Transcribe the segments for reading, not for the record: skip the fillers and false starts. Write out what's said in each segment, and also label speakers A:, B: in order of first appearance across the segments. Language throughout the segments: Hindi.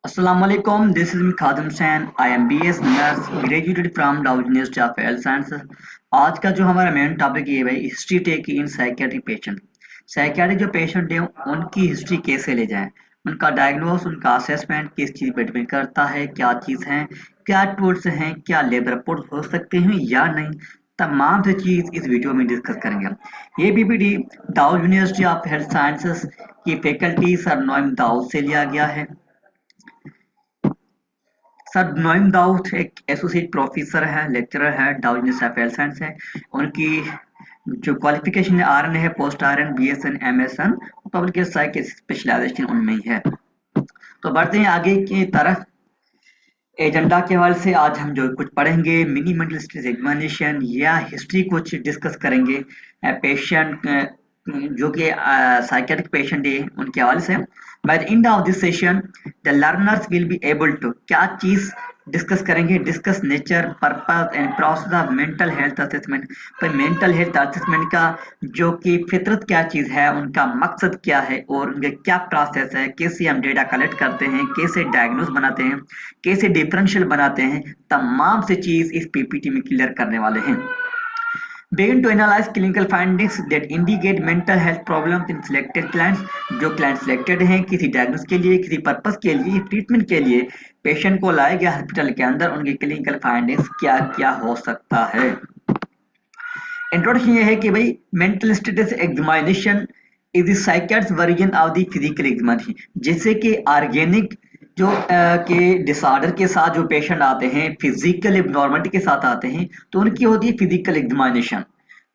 A: Assalamualaikum. This is me Khadim Hussain. I am BS Nurse, graduated from Dow University of Health Sciences. आज का जो हमारा मेन टॉपिक ये है भाई हिस्ट्री टेक इन साइकेट्रिक पेशेंट। साइकेट्रिक जो पेशेंट है उनकी हिस्ट्री कैसे ले जाएं, उनका डायग्नोस, उनका असेसमेंट किस चीज़ पे डिपेंड करता है, क्या चीज़ है, क्या टूल्स हैं, क्या लैब रिपोर्ट हो सकते हैं या नहीं, तमाम से चीज़ इस वीडियो में डिस्कस करेंगे। ये पीपीटी डाउ यूनिवर्सिटी ऑफ हेल्थ साइंसेस की फैकल्टी सर नोएम दाऊद से लिया गया है। सर नोइम दाऊद एक एसोसिएट प्रोफेसर है, लेक्चरर है, डाउ यूनिवर्सिटी ऑफ हेल्थ साइंस है। उनकी जो क्वालिफिकेशन है आरएन है, post RN, BSN, MSN, public health science specialization उनमें ही है। तो बढ़ते हैं आगे की तरफ। एजेंडा के हवाले से आज हम जो कुछ पढ़ेंगे, मिनी मेंटल स्टेज एग्जामिनेशन या हिस्ट्री कुछ डिस्कस करेंगे। पेशेंट जो कि साइकेट्रिक पेशेंट है उनके हवाले से। By the end of this session the learners will be able to क्या चीज डिस्कस करेंगे, discuss nature, purpose and process of mental health assessment. पर मेंटल हेल्थ असेसमेंट का जो कि फितरत क्या चीज़ है, उनका मकसद क्या है और उनके क्या प्रोसेस है, कैसे हम डेटा कलेक्ट करते हैं, कैसे डायग्नोस बनाते हैं, कैसे डिफरेंशियल बनाते हैं, तमाम से चीज़ इस पीपीटी में क्लियर करने वाले हैं। Begin to analyze clinical findings that indicate mental health problems in selected clients। जो client selected हैं किसी डायग्नोस के लिए, किसी पर्पस के लिए, ट्रीटमेंट के लिए पेशेंट को लाया गया हॉस्पिटल के अंदर, उनकी क्लिनिकल फाइंडिंग्स क्या क्या हो सकता है। इंट्रोडक्शन ये है कि भाई mental status examination is the psychiatrist version of the physical examination. जैसे कि ऑर्गेनिक जो के डिसऑर्डर के साथ जो पेशेंट आते हैं, फिजिकल एबनॉर्मलिटी के साथ आते हैं, तो उनकी होती है फिजिकल एग्जामिनेशन।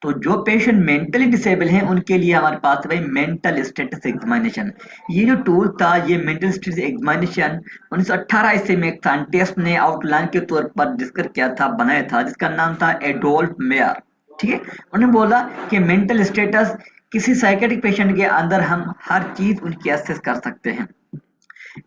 A: तो जो पेशेंट मेंटली डिसेबल हैं उनके लिए हमारे पास है भाई मेंटल स्टेटस एग्जामिनेशन। ये जो टूल था, ये मेंटल स्टेटस एग्जामिनेशन 1918 ईस्वी में एक साइंटिस्ट ने आउटलाइन के तौर पर डिस्कस किया था, बनाया था, जिसका नाम था एडोल्फ मेयर। ठीक है, उन्होंने बोला कि मेंटल स्टेटस किसी साइकेट्रिक पेशेंट के अंदर हम हर चीज उनकी असेस कर सकते हैं।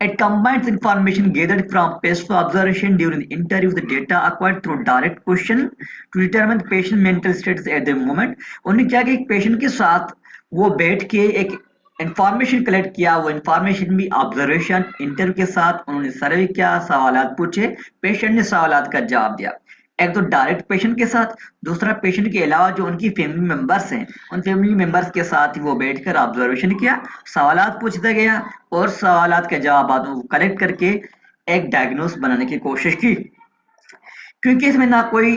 A: It combines information gathered from passive observation during the interview with the data acquired through direct question to determine the patient mental status at the moment। उन्होंने क्या किया, एक पेशेंट के साथ वो बैठ के एक इंफॉर्मेशन कलेक्ट किया, वो इंफॉर्मेशन भी ऑब्जर्वेशन इंटरव्यू के साथ उन्होंने सर्वे किया, सवालात पूछे, पेशेंट ने सवालात का जवाब दिया। एक तो डायरेक्ट पेशेंट के साथ, दूसरा पेशेंट के अलावा जो उनकी फैमिली मेंबर्स हैं उन फैमिली मेंबर्स के साथ ही वो बैठकर ऑब्जर्वेशन किया, सवालात पूछता गया और सवालात के जवाब कलेक्ट करके एक डायग्नोस बनाने की कोशिश की। क्योंकि इसमें ना कोई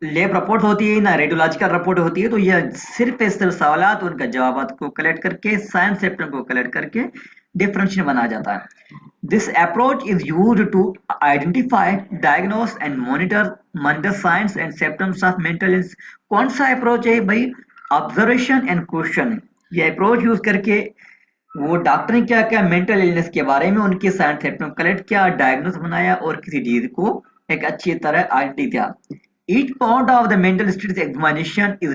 A: लैब रिपोर्ट होती है, ना रेडियोलॉजिकल रिपोर्ट होती है, तो यह सिर्फ सवालात और उनका जवाब को कलेक्ट करके, साइंस सेप्टम को कलेक्ट करके डिफरेंशियल बनाया जाता है। This approach is used to identify, diagnose and monitor signs and symptoms of mental illness। कौन सा अप्रोच है भाई? Observation and question. ये अप्रोच यूज करके वो डॉक्टर ने क्या किया, मेंटल इलनेस के बारे में उनके साइंस सिम्टम कलेक्ट किया, डायग्नोस बनाया और किसी डिजीज को एक अच्छी तरह आइडेंटिटी दिया। Each part of the mental status examination is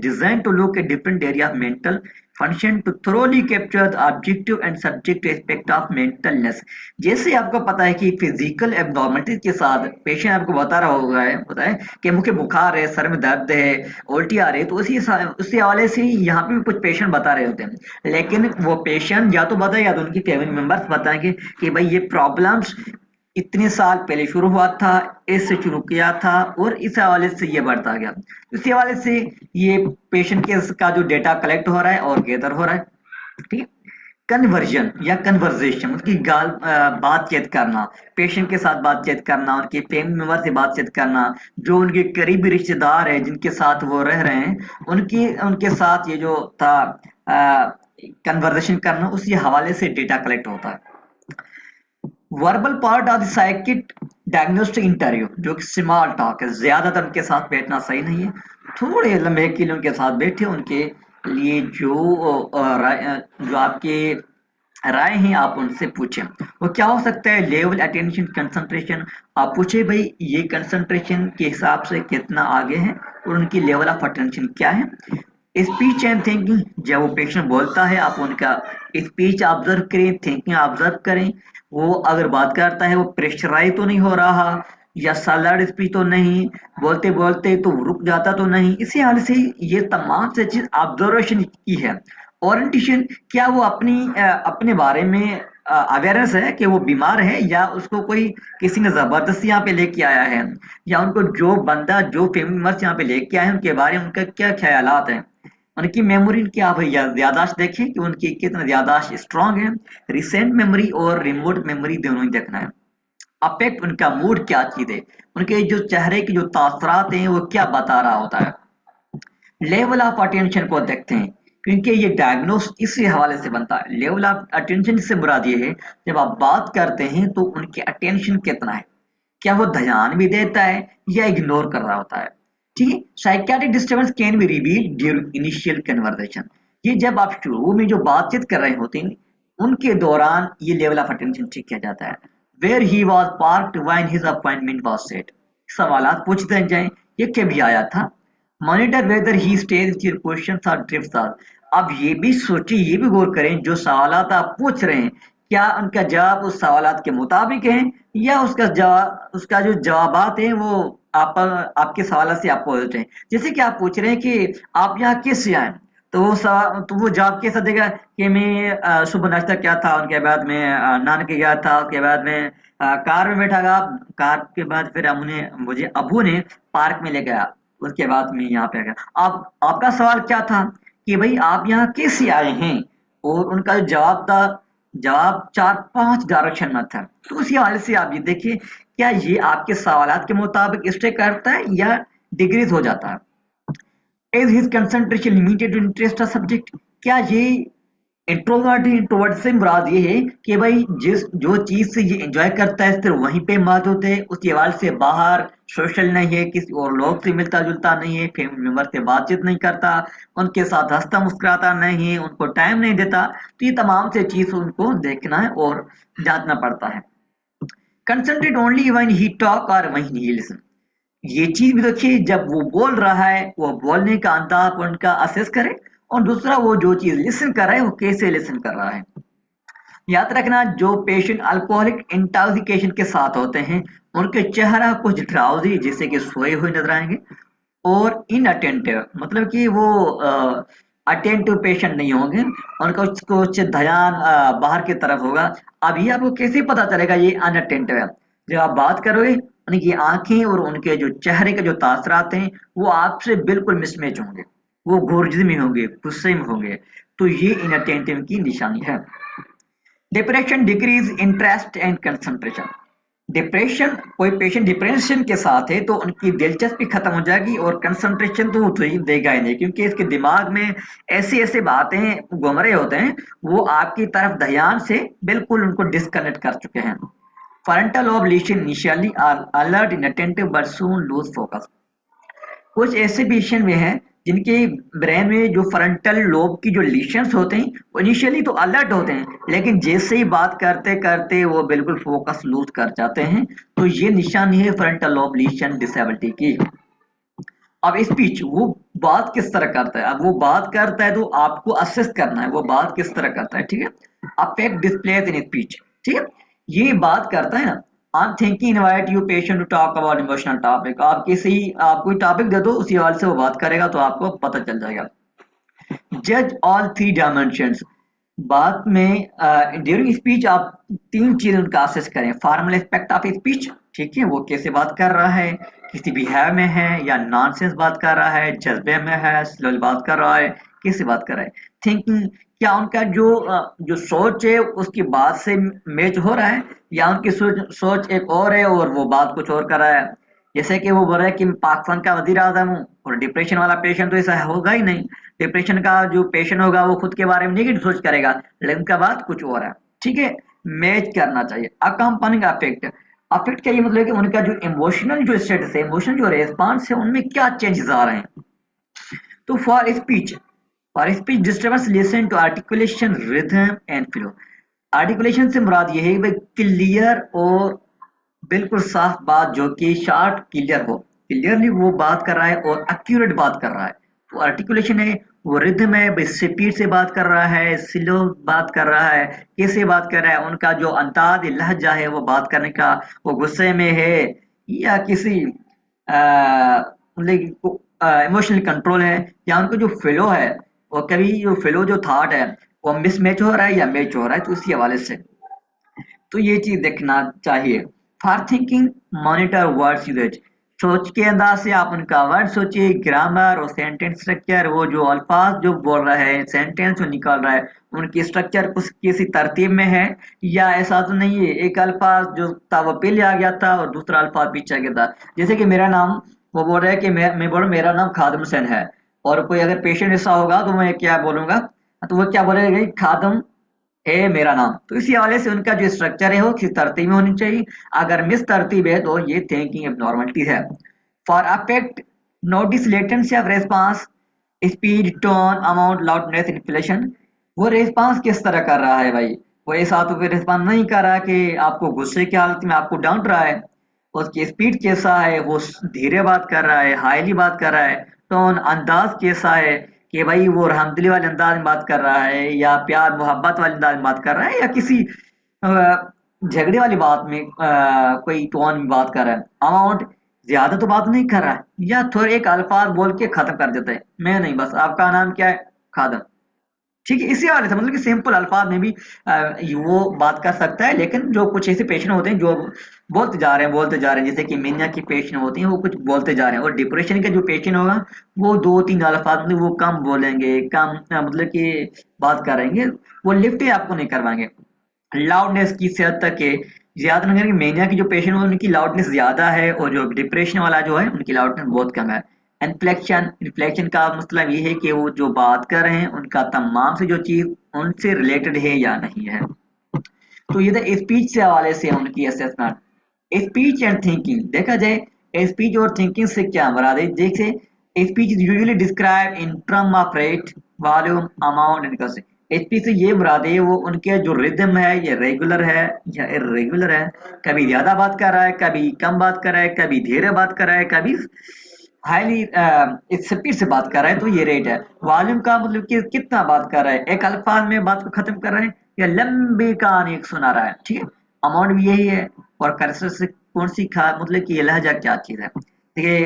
A: designed to look at different area of mental function to thoroughly capture the objective and subjective aspect of mentalness। जैसे आपको पता है कि फिजिकल एबनॉर्मलिटी के साथ पेशेंट आपको बता रहा होगा है, पता है कि मुझे बुखार है, सर में दर्द है, उल्टी आ रही है, तो उसी हवाले से यहाँ पे भी कुछ पेशेंट बता रहे होते हैं। लेकिन वो पेशेंट या तो बताए या तो उनकी फैमिली मेंबर्स बताएंगे कि भाई ये प्रॉब्लम्स इतने साल पहले शुरू हुआ था, इससे शुरू किया था और इस हवाले से ये बढ़ता गया। इसी हवाले से ये पेशेंट के का जो डेटा कलेक्ट हो रहा है और गैदर हो रहा है। ठीक है, कन्वर्जन या कन्वर्जेशन उसकी बातचीत करना, पेशेंट के साथ बातचीत करना, उनके फैमिली मेंबर से बातचीत करना, जो उनके करीबी रिश्तेदार है जिनके साथ वो रह रहे हैं उनके साथ ये जो था कन्वर्जेशन करना, उसी हवाले से डेटा कलेक्ट होता है। Verbal part of the scikit diagnostic interview जो कि स्मॉल टॉक है, ज्यादातर उनके साथ बैठना सही नहीं है, थोड़े लंबे के लिए उनके साथ बैठे, उनके लिए जो आपके राय हैं आप उनसे पूछें। वो क्या हो सकता है, लेवल अटेंशन कंसंट्रेशन, आप पूछे भाई ये कंसंट्रेशन के हिसाब से कितना आगे है और उनकी लेवल ऑफ अटेंशन क्या है। स्पीच एंड थिंकिंग, जब वो पेशेंट बोलता है आप उनका स्पीच ऑब्जर्व करें, थिंकिंग ऑब्जर्व करें। वो अगर बात करता है वो प्रेशराइज तो नहीं हो रहा या सलर्ड स्पीच तो नहीं, बोलते बोलते तो रुक जाता तो नहीं, इसी हाल से ये तमाम से चीज ऑब्जर्वेशन की है। ओरिएंटेशन, क्या वो अपने बारे में अवेयरनेस है कि वो बीमार है या उसको कोई किसी ने जबरदस्ती यहाँ पे लेके आया है, या उनको जो बंदा जो फैमिली मेंबर्स यहाँ पे लेके आए हैं उनके बारे में उनका क्या ख्यालात हैं, उनकी मेमोरी क्या भैया यादाश्त देखें कि उनकी कितना यादाश्त स्ट्रांग है। रिसेंट मेमोरी और रिमोट मेमोरी दोनों ही देखना है। अफेक्ट उनका मूड क्या चीज है, उनके जो चेहरे की जो तासरात हैं वो क्या बता रहा होता है। लेवल ऑफ अटेंशन को देखते हैं क्योंकि ये डायग्नोस इसी हवाले से बनता है। लेवल ऑफ अटेंशन से मुराद ये है जब आप बात करते हैं तो उनके अटेंशन कितना है, क्या वो ध्यान भी देता है या इग्नोर कर रहा होता है। ठीक है, psychiatric disturbance can be reveal during initial conversation. ये जब आप शुरू में जो बातचीत कर रहे होते हैं उनके दौरान ये लेवल ऑफ अटेंशन चेक किया जाता है। Where he was parked when his appointment was set, सवाल पूछते जाएं, ये कभी आया था। Monitor whether he stage your questions or drifts are. अब ये भी सोचिए, ये भी गौर करें जो सवालात आप पूछ रहे हैं क्या उनका जवाब उस सवालात के मुताबिक है या उसका जो जवाबात है वो आपके सवाल से अपोजिट है। जैसे कि आप पूछ रहे हैं कि आप यहाँ कैसे आए, तो वो जवाब कैसा देगा कि मैं सुबह नाश्ता किया था, उनके बाद मैं नान के गया था, उसके बाद मैं कार में बैठा था, कार के बाद फिर हमने मुझे अबू ने पार्क में ले गया, उसके बाद मैं यहाँ पे आ गया। अब आपका सवाल क्या था कि भाई आप यहाँ कैसे आए हैं, और उनका जो जवाब था, जवाब 4-5 डायरेक्शन में था। तो उसी हवाले से आप ये देखिए क्या ये आपके सवालात के मुताबिक स्टे करता है या डिग्रीज हो जाता है। Is his concentration limited to interest of subject, क्या ये इंट्रोवर्ट है। इंट्रोवर्ट से मुराद ये है कि भाई जिस जो चीज से ये एंजॉय करता है सिर्फ वहीं पे मौजूद है, उसके हवाले से बाहर सोशल नहीं है, किसी और लोग से मिलता जुलता नहीं है, फैमिली मेंबर से बातचीत नहीं करता, उनके साथ हंसता मुस्कुराता नहीं है, उनको टाइम नहीं देता। तो ये तमाम से चीज उनको देखना है और जांचना पड़ता है। Concentrate only when he talk और व्हेन ही लिसन, ये चीज भी देखिए जब वो बोल रहा है वो बोलने का अंदाज उनका असेस करें, और दूसरा वो जो चीज लिसन कर रहा है वो कैसे लिसन कर रहा है। याद रखना जो पेशेंट अल्कोहलिक इंटॉक्सिकेशन के साथ होते हैं उनके चेहरा कुछ ड्राउजी जैसे कि सोए हुए नजर आएंगे, और इनअटेंटिव मतलब कि वो अटेंटिव पेशेंट नहीं होंगे, उनका कुछ कुछ ध्यान बाहर की तरफ होगा। अब ये आपको कैसे पता चलेगा ये अनअटेंटिव है, जब आप बात करोगे उनकी आंखें और उनके जो चेहरे के जो तासरात हैं वो आपसे बिल्कुल मिसमैच होंगे, वो गुर्जे में होंगे, गुस्से में होंगे, तो ये इनअटेंटिव की निशानी है। Depression decrease interest and concentration, depression कोई पेशेंट डिप्रेशन के साथ है तो उनकी दिलचस्पी खत्म हो जाएगी और कंसंट्रेशन तो देगा ही नहीं, क्योंकि इसके दिमाग में ऐसी ऐसी बातें घूम रहे होते हैं वो आपकी तरफ ध्यान से बिल्कुल उनको डिस्कनेक्ट कर चुके हैं। Frontal lobe lesion initially are alert inattentive but soon lose focus, कुछ ऐसे पेशेंट में हैं जिनके ब्रेन में जो फ्रंटल लोब की जो लीशंस होते हैं वो इनिशियली तो अलर्ट होते हैं लेकिन जैसे ही बात करते करते वो बिल्कुल फोकस लूज कर जाते हैं, तो ये निशानी है फ्रंटल लोब लीशन डिसेबिलिटी की। अब स्पीच वो बात किस तरह करता है, अब वो बात करता है तो आपको असेस करना है वो बात किस तरह करता है। ठीक है, अफेक्ट डिस्प्लेज इन स्पीच, ठीक है, ये बात करता है ना। I am thinking invite you patient to talk about emotional topic, आप किसी आप कोई टॉपिक दे दो उसी हवाले से वो बात करेगा तो आपको पता चल जाएगा। जज ऑल 3 डायमेंशंस, बात में ड्यूरिंग स्पीच आप 3 चीज उनका असेस करें। फॉर्मल एस्पेक्ट ऑफ स्पीच, ठीक है, वो कैसे बात कर रहा है, किसी बिहेव में है या नॉनसेंस बात कर रहा है, जज्बे में है, स्लो बात कर रहा है, कैसे बात कर रहा है। थिंकिंग, क्या उनका जो सोच है उसकी बात से मैच हो रहा है या उनकी सोच एक और है और वो बात कुछ और कर रहा है। जैसे कि वो बोल रहा है कि मैं पाकिस्तान का वजीर आजम हूँ, और डिप्रेशन वाला पेशेंट तो ऐसा होगा ही नहीं। डिप्रेशन का जो पेशेंट होगा वो खुद के बारे में नेगेटिव सोच करेगा लेकिन उनका बात कुछ और है। ठीक है, मैच करना चाहिए। अकम्पनिंग अफेक्ट, अफेक्ट का ये मतलब है कि उनका जो इमोशनल जो स्टेटस है, इमोशनल जो रेस्पॉन्स है उनमें क्या चेंजेस आ रहे हैं। तो for speech disturbance listen to articulation rhythm and flow, articulation से मुराद ये है कि भाई क्लियर और बिल्कुल साफ बात जो कि शार्ट क्लियर हो, क्लियरली वो बात कर रहा है और एक्यूरेट बात कर रहा है, वो आर्टिकुलेशन है। वो रिदम है, भाई स्पीड से बात कर रहा है, स्लो बात कर रहा है, कैसे बात कर रहा है, उनका जो अंदाज लहजा है वो बात करने का, वो गुस्से में है या किसी मतलब इमोशनल कंट्रोल है, या उनको जो फ्लो है वो कभी जो फ्लो जो थॉट है वो मिसमैच हो रहा है या मैच हो रहा है, तो उसी हवाले से। तो ये चीज देखना चाहिए। For thinking monitor words usage, सोच के अंदाज से आप उनका वर्ड सोचिए, ग्रामर और सेंटेंस स्ट्रक्चर, वो जो अल्फाज जो बोल रहा है, सेंटेंस जो निकाल रहा है, उनकी स्ट्रक्चर कुछ किसी तरतीब में है, या ऐसा तो नहीं है एक अल्फाज जो था वो पहले आ गया था और दूसरा अल्फाज पीछे आ गया था। जैसे कि मेरा नाम, वो बोल रहा है कि मैं बोल मेरा नाम खादिम हुसैन है, और कोई अगर पेशेंट ऐसा होगा तो मैं क्या बोलूंगा, तो वो क्या बोलेगा कि खादिम है मेरा नाम। तो इसी हवाले से उनका जो स्ट्रक्चर है वो किस तरतीब में होनी चाहिए। अगर मिस तरतीब है तो ये थिंकिंग एबनॉर्मलिटी है। For affect notice latency of response, speed, tone, amount, loudness, inflation. वो रेस्पॉन्स किस तरह कर रहा है भाई, वो ऐसा तो फिर रेस्पॉन्स नहीं कर रहा कि आपको गुस्से की हालत में आपको डांट रहा है। उसकी स्पीड कैसा है, वो धीरे बात कर रहा है, हाईली बात कर रहा है, टोन अंदाज कैसा है कि भाई वो रहमदिली वाले अंदाज में बात कर रहा है या प्यार मोहब्बत वाले अंदाज में बात कर रहा है, या किसी झगड़े वाली बात में कोई टोन में बात कर रहा है। अमाउंट, ज्यादा तो बात नहीं कर रहा है, या थोड़े एक अल्फाज बोल के खत्म कर देता है, मैं नहीं बस आपका नाम क्या है, खादम। ठीक है, इसी वाले से मतलब कि सिंपल अल्फाज में भी वो बात कर सकता है। लेकिन जो कुछ ऐसे पेशेंट होते हैं जो बोलते जा रहे हैं, जैसे कि मेनिया की पेशेंट होती हैं वो कुछ बोलते जा रहे हैं, और डिप्रेशन का जो पेशेंट होगा वो दो तीन अल्फाज मतलब वो कम बोलेंगे, कम मतलब कि बात करेंगे, वो लिफ्ट ही आपको नहीं करवाएंगे। लाउडनेस की हद तक के ज्यादा नहीं करेंगे, मेनिया की जो पेशेंट है उनकी लाउडनेस ज्यादा है, और जो डिप्रेशन वाला जो है उनकी लाउडनेस बहुत कम है। इन्फ्लेक्शन, रिफ्लेक्शन का मतलब ये है कि वो जो बात कर रहे हैं उनका तमाम से जो चीज उनसे रिलेटेड है या नहीं है। तो ये तो स्पीच से हवाले से उनकी असेसमेंट। स्पीच एंड थिंकिंग देखा जाए, स्पीच और थिंकिंग से क्या मुराद है, जैसे speech is usually describe in term of rate, volume, amount and cost. Speech से ये मुराद है वो उनके जो रिदम है ये रेगुलर है या इरेगुलर है, कभी ज्यादा बात कर रहा है, कभी कम बात कर रहा है, कभी धीरे बात कर रहा है, कभी हाईली स्पीड से बात कर रहा है, तो ये रेट है। वॉल्यूम का मतलब कि कितना बात कर रहा है, एक अल्फाज में बात को खत्म कर रहा है या लंबी कहानी एक सुना रहा है। ठीक है, अमाउंट भी यही है। और कर्सर से कौन सी खा मतलब कि ये लहजा क्या चीज है। ठीक है,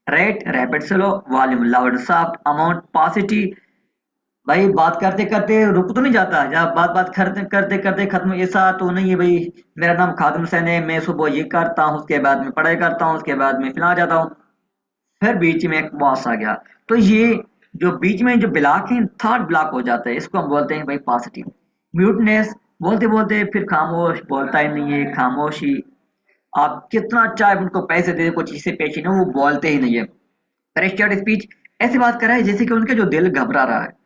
A: rate rapid slow, volume loud soft, amount positive. भाई बात करते करते रुक तो नहीं जाता, जब बात बात करते करते करते खत्म, ऐसा तो नहीं है भाई मेरा नाम खादिम हुसैन है, मैं सुबह ये करता हूँ, उसके बाद में पढ़ाई करता हूँ, उसके बाद में फिलहाल जाता हूँ, फिर बीच में एक बॉस आ गया। तो ये जो बीच में जो ब्लॉक है, थर्ड ब्लॉक हो जाता है, इसको हम बोलते हैं भाई पॉजिटिव। म्यूटनेस, बोलते बोलते फिर खामोश, बोलता ही नहीं है, खामोशी। आप कितना चाहे उनको पैसे दे, कुछ इससे पेश ना, वो बोलते ही नहीं है। प्रेस्टर्ड स्पीच, ऐसे बात कर रहा है जैसे कि उनका जो दिल घबरा रहा है,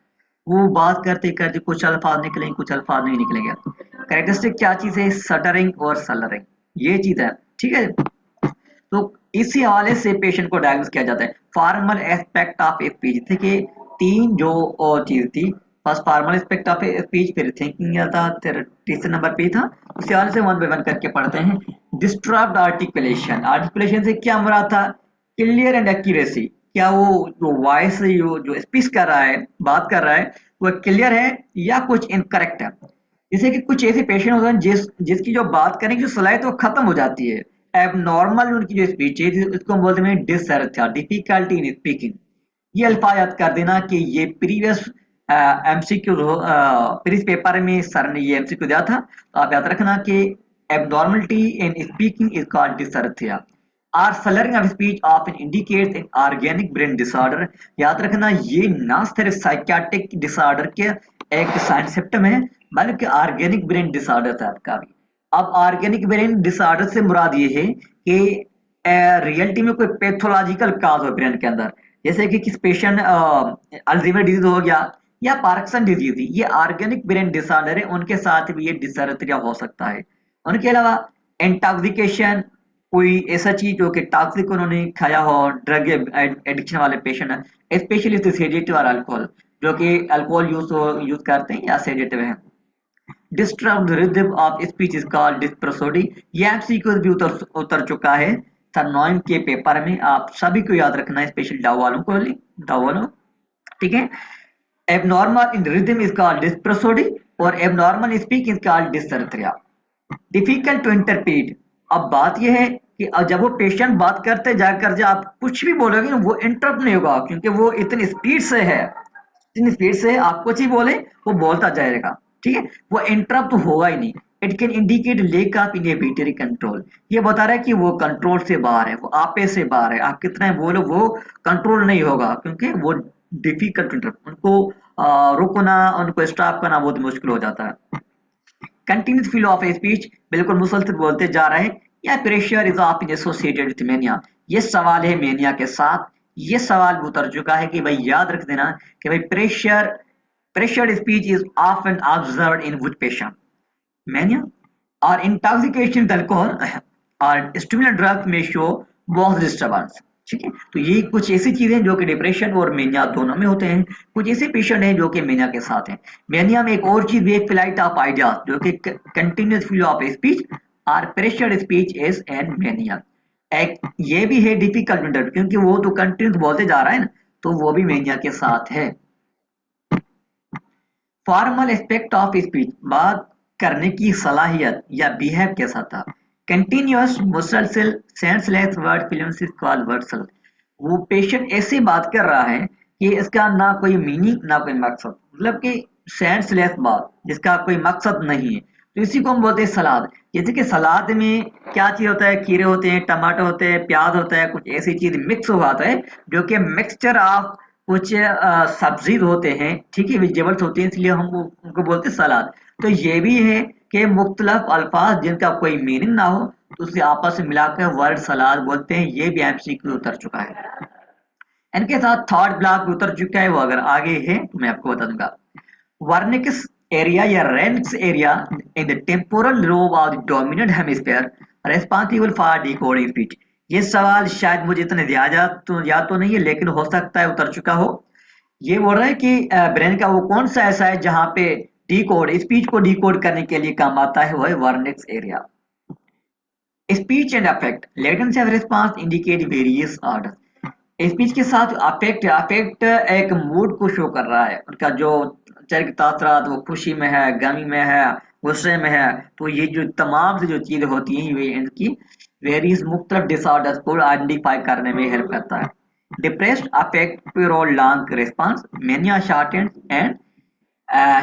A: वो बात करते करते कुछ अल्फाज निकलेंगे, कुछ अल्फाज नहीं निकलेंगे। कैरेक्टरिस्टिक क्या चीज है, सटरिंग और सलरिंग, ये चीज है। ठीक है, तो इसी हवाले से पेशेंट को डायग्नोस किया जाता है। फॉर्मल एस्पेक्ट ऑफ स्पीच, देखिए तीन जो और चीज थी, first formal aspect of speech, फिर थिंकिंग था, फिर तीसरे नंबर पे था। उसी हवाले से वन बाय वन करके पढ़ते हैं। डिस्टर्ब्ड आर्टिकुलेशन, आर्टिकुलेशन से क्या मुराद था, क्लियर एंड एक्यूरेसी, क्या वो जो वॉइस जो स्पीच कर रहा है, बात कर रहा है, वो क्लियर है या कुछ इनकरेक्ट है। जैसे कि कुछ ऐसे पेशेंट होते हैं जिसकी जो बात करने की जो सलाहियत है वो खत्म हो जाती है। एबनॉर्मल उनकी जो स्पीच है इसको हम बोलते हैं डिसरथ्या, डिफिकल्टी इन स्पीकिंग। ये अल्फाज याद कर देना कि ये प्रीवियस एमसीक्यू प्रीवियस पेपर में सर ने ये एमसीक्यू दिया था, तो आप याद रखना कि abnormality in speaking is called dysarthria. Or slurring of speech often indicates an organic brain disorder। याद रखना ये ना सिर्फ साइकियाट्रिक डिसऑर्डर के एक साइन सिम्टम है, बल्कि ऑर्गेनिक ब्रेन डिसऑर्डर था आपका भी। अब ऑर्गेनिक ब्रेन डिसऑर्डर से मुराद ये है कि रियलिटी में कोई पैथोलॉजिकल काज हो ब्रेन के अंदर, जैसे कि किस पेशेंट अल्जीमर डिजीज हो गया या पार्किंसन डिजीज, ये ऑर्गेनिक ब्रेन डिसऑर्डर है, उनके साथ भी ये डिसऑर्थरिया हो सकता है। उनके अलावा इंटॉक्सिकेशन, कोई ऐसा चीज जो कि टॉक्सिक उन्होंने खाया हो, ड्रग एडिक्शन वाले पेशेंट है, स्पेशली सेडेटिव और अल्कोहल, जो कि अल्कोहल यूज करते हैं या सेडेटिव है। Disturb rhythm of speech is called dysprosody. ये एमसीक्यू भी उतर चुका है थर्नोइम के पेपर में, आप सभी को याद रखना है, स्पेशल डाउ वालों को, डाउ वालों। ठीक है, abnormal in rhythm is called dysprosody और abnormal speak is called dysarthria. Difficult to interpret, अब बात यह है कि जब वो पेशेंट बात करते जाकर जब आप कुछ भी बोलोगे ना वो इंटरप्ट नहीं होगा, क्योंकि वो इतनी स्पीड से है, इतनी स्पीड से आप कुछ ही बोले वो बोलता जाएगा। ठीक है, वो इंटरप्ट होगा ही नहीं। It can indicate lake of inhibitory control. ये बता रहा है कि वो कंट्रोल से बाहर है, वो आपे से बाहर है, आप कितना बोलो वो कंट्रोल नहीं होगा, क्योंकि वो डिफिकल्ट उनको रुकना, उनको स्टॉप करना बहुत मुश्किल हो जाता है। कंटिन्यूस फ्लो ऑफ स्पीच, बिल्कुल मुसलसल बोलते जा रहे हैं, या pressure is often associated with mania. ये सवाल है मेनिया के साथ। ये सवाल भी उतर चुका है कि भाई याद रख देना कि भाई pressure speech is often observed in with patient mania or intoxication with alcohol or stimulant drugs may show बहुत disturbance। ठीक है, तो ये कुछ ऐसी चीजें जो कि डिप्रेशन और मेनिया दोनों में होते हैं। कुछ ऐसे पेशेंट हैं जो कि मेनिया के साथ हैं। मेनिया में एक और चीज भी, एक फ्लाइट ऑफ आइडियाज जो कि कंटिन्यूस फ्लो ऑफ स्पीच और pressure speech is and mania. एक ये भी है डिफिकल्ट, क्योंकि वो तो कंटिन्यूस बोलते जा रहा है ना, तो वो भी मेनिया के साथ है। फॉर्मल एस्पेक्ट ऑफ स्पीच, बात करने की सलाहियत या बिहेव कैसा था। कंटिन्यूअस मुसलसल senseless word films is called word salad. वो पेशेंट ऐसे बात कर रहा है कि इसका ना कोई मीनिंग ना कोई मकसद, मतलब कि सेंसलेस बात जिसका कोई मकसद नहीं है, तो इसी को हम बोलते हैं सलाद। जैसे कि सलाद में क्या चीज होता है, खीरे होते हैं, टमाटर होते हैं, प्याज होता है, कुछ ऐसी चीज मिक्स हुआ होता है जो कि मिक्सचर ऑफ कुछ सब्जी होते हैं, ठीक है, वेजिटेबल्स होते हैं, इसलिए हम उनको बोलते हैं सलाद। तो ये भी है कि मुख्तलिफ अल्फाज जिनका कोई मीनिंग ना हो तो उसे आपस में मिलाकर वर्ड सलाद बोलते हैं। ये भी एमसीक्यू उतर चुका है। इनके साथ थॉट ब्लॉक उतर चुका है, वो अगर आगे है तो मैं आपको बता दूंगा। वर्निक्स एरिया या Wernicke's area in the temporal lobe of the dominant hemisphere responsible for decoding speech. ये सवाल शायद मुझे इतने याद तो नहीं है, लेकिन हो सकता है उतर चुका हो। ये बोल रहा है कि ब्रेन का वो कौन सा ऐसा है जहां पे डिकोड स्पीच को डिकोड करने के लिए काम आता है, वो है Wernicke's area. Speech and affect latency of response indicate various order. Speech के साथ अफेक्ट अफेक्ट एक मूड को शो कर रहा है, उनका जो चरित्र तासरात, वो खुशी में है, गमी में है, गुस्से में है, तो ये जो तमाम से जो चीजें होती हैं वे इनकी वेरियस मुख्तलिफ डिसऑर्डर्स को आइडेंटिफाई करने में हेल्प करता है। Depressed affect prolong long response, mania shortened and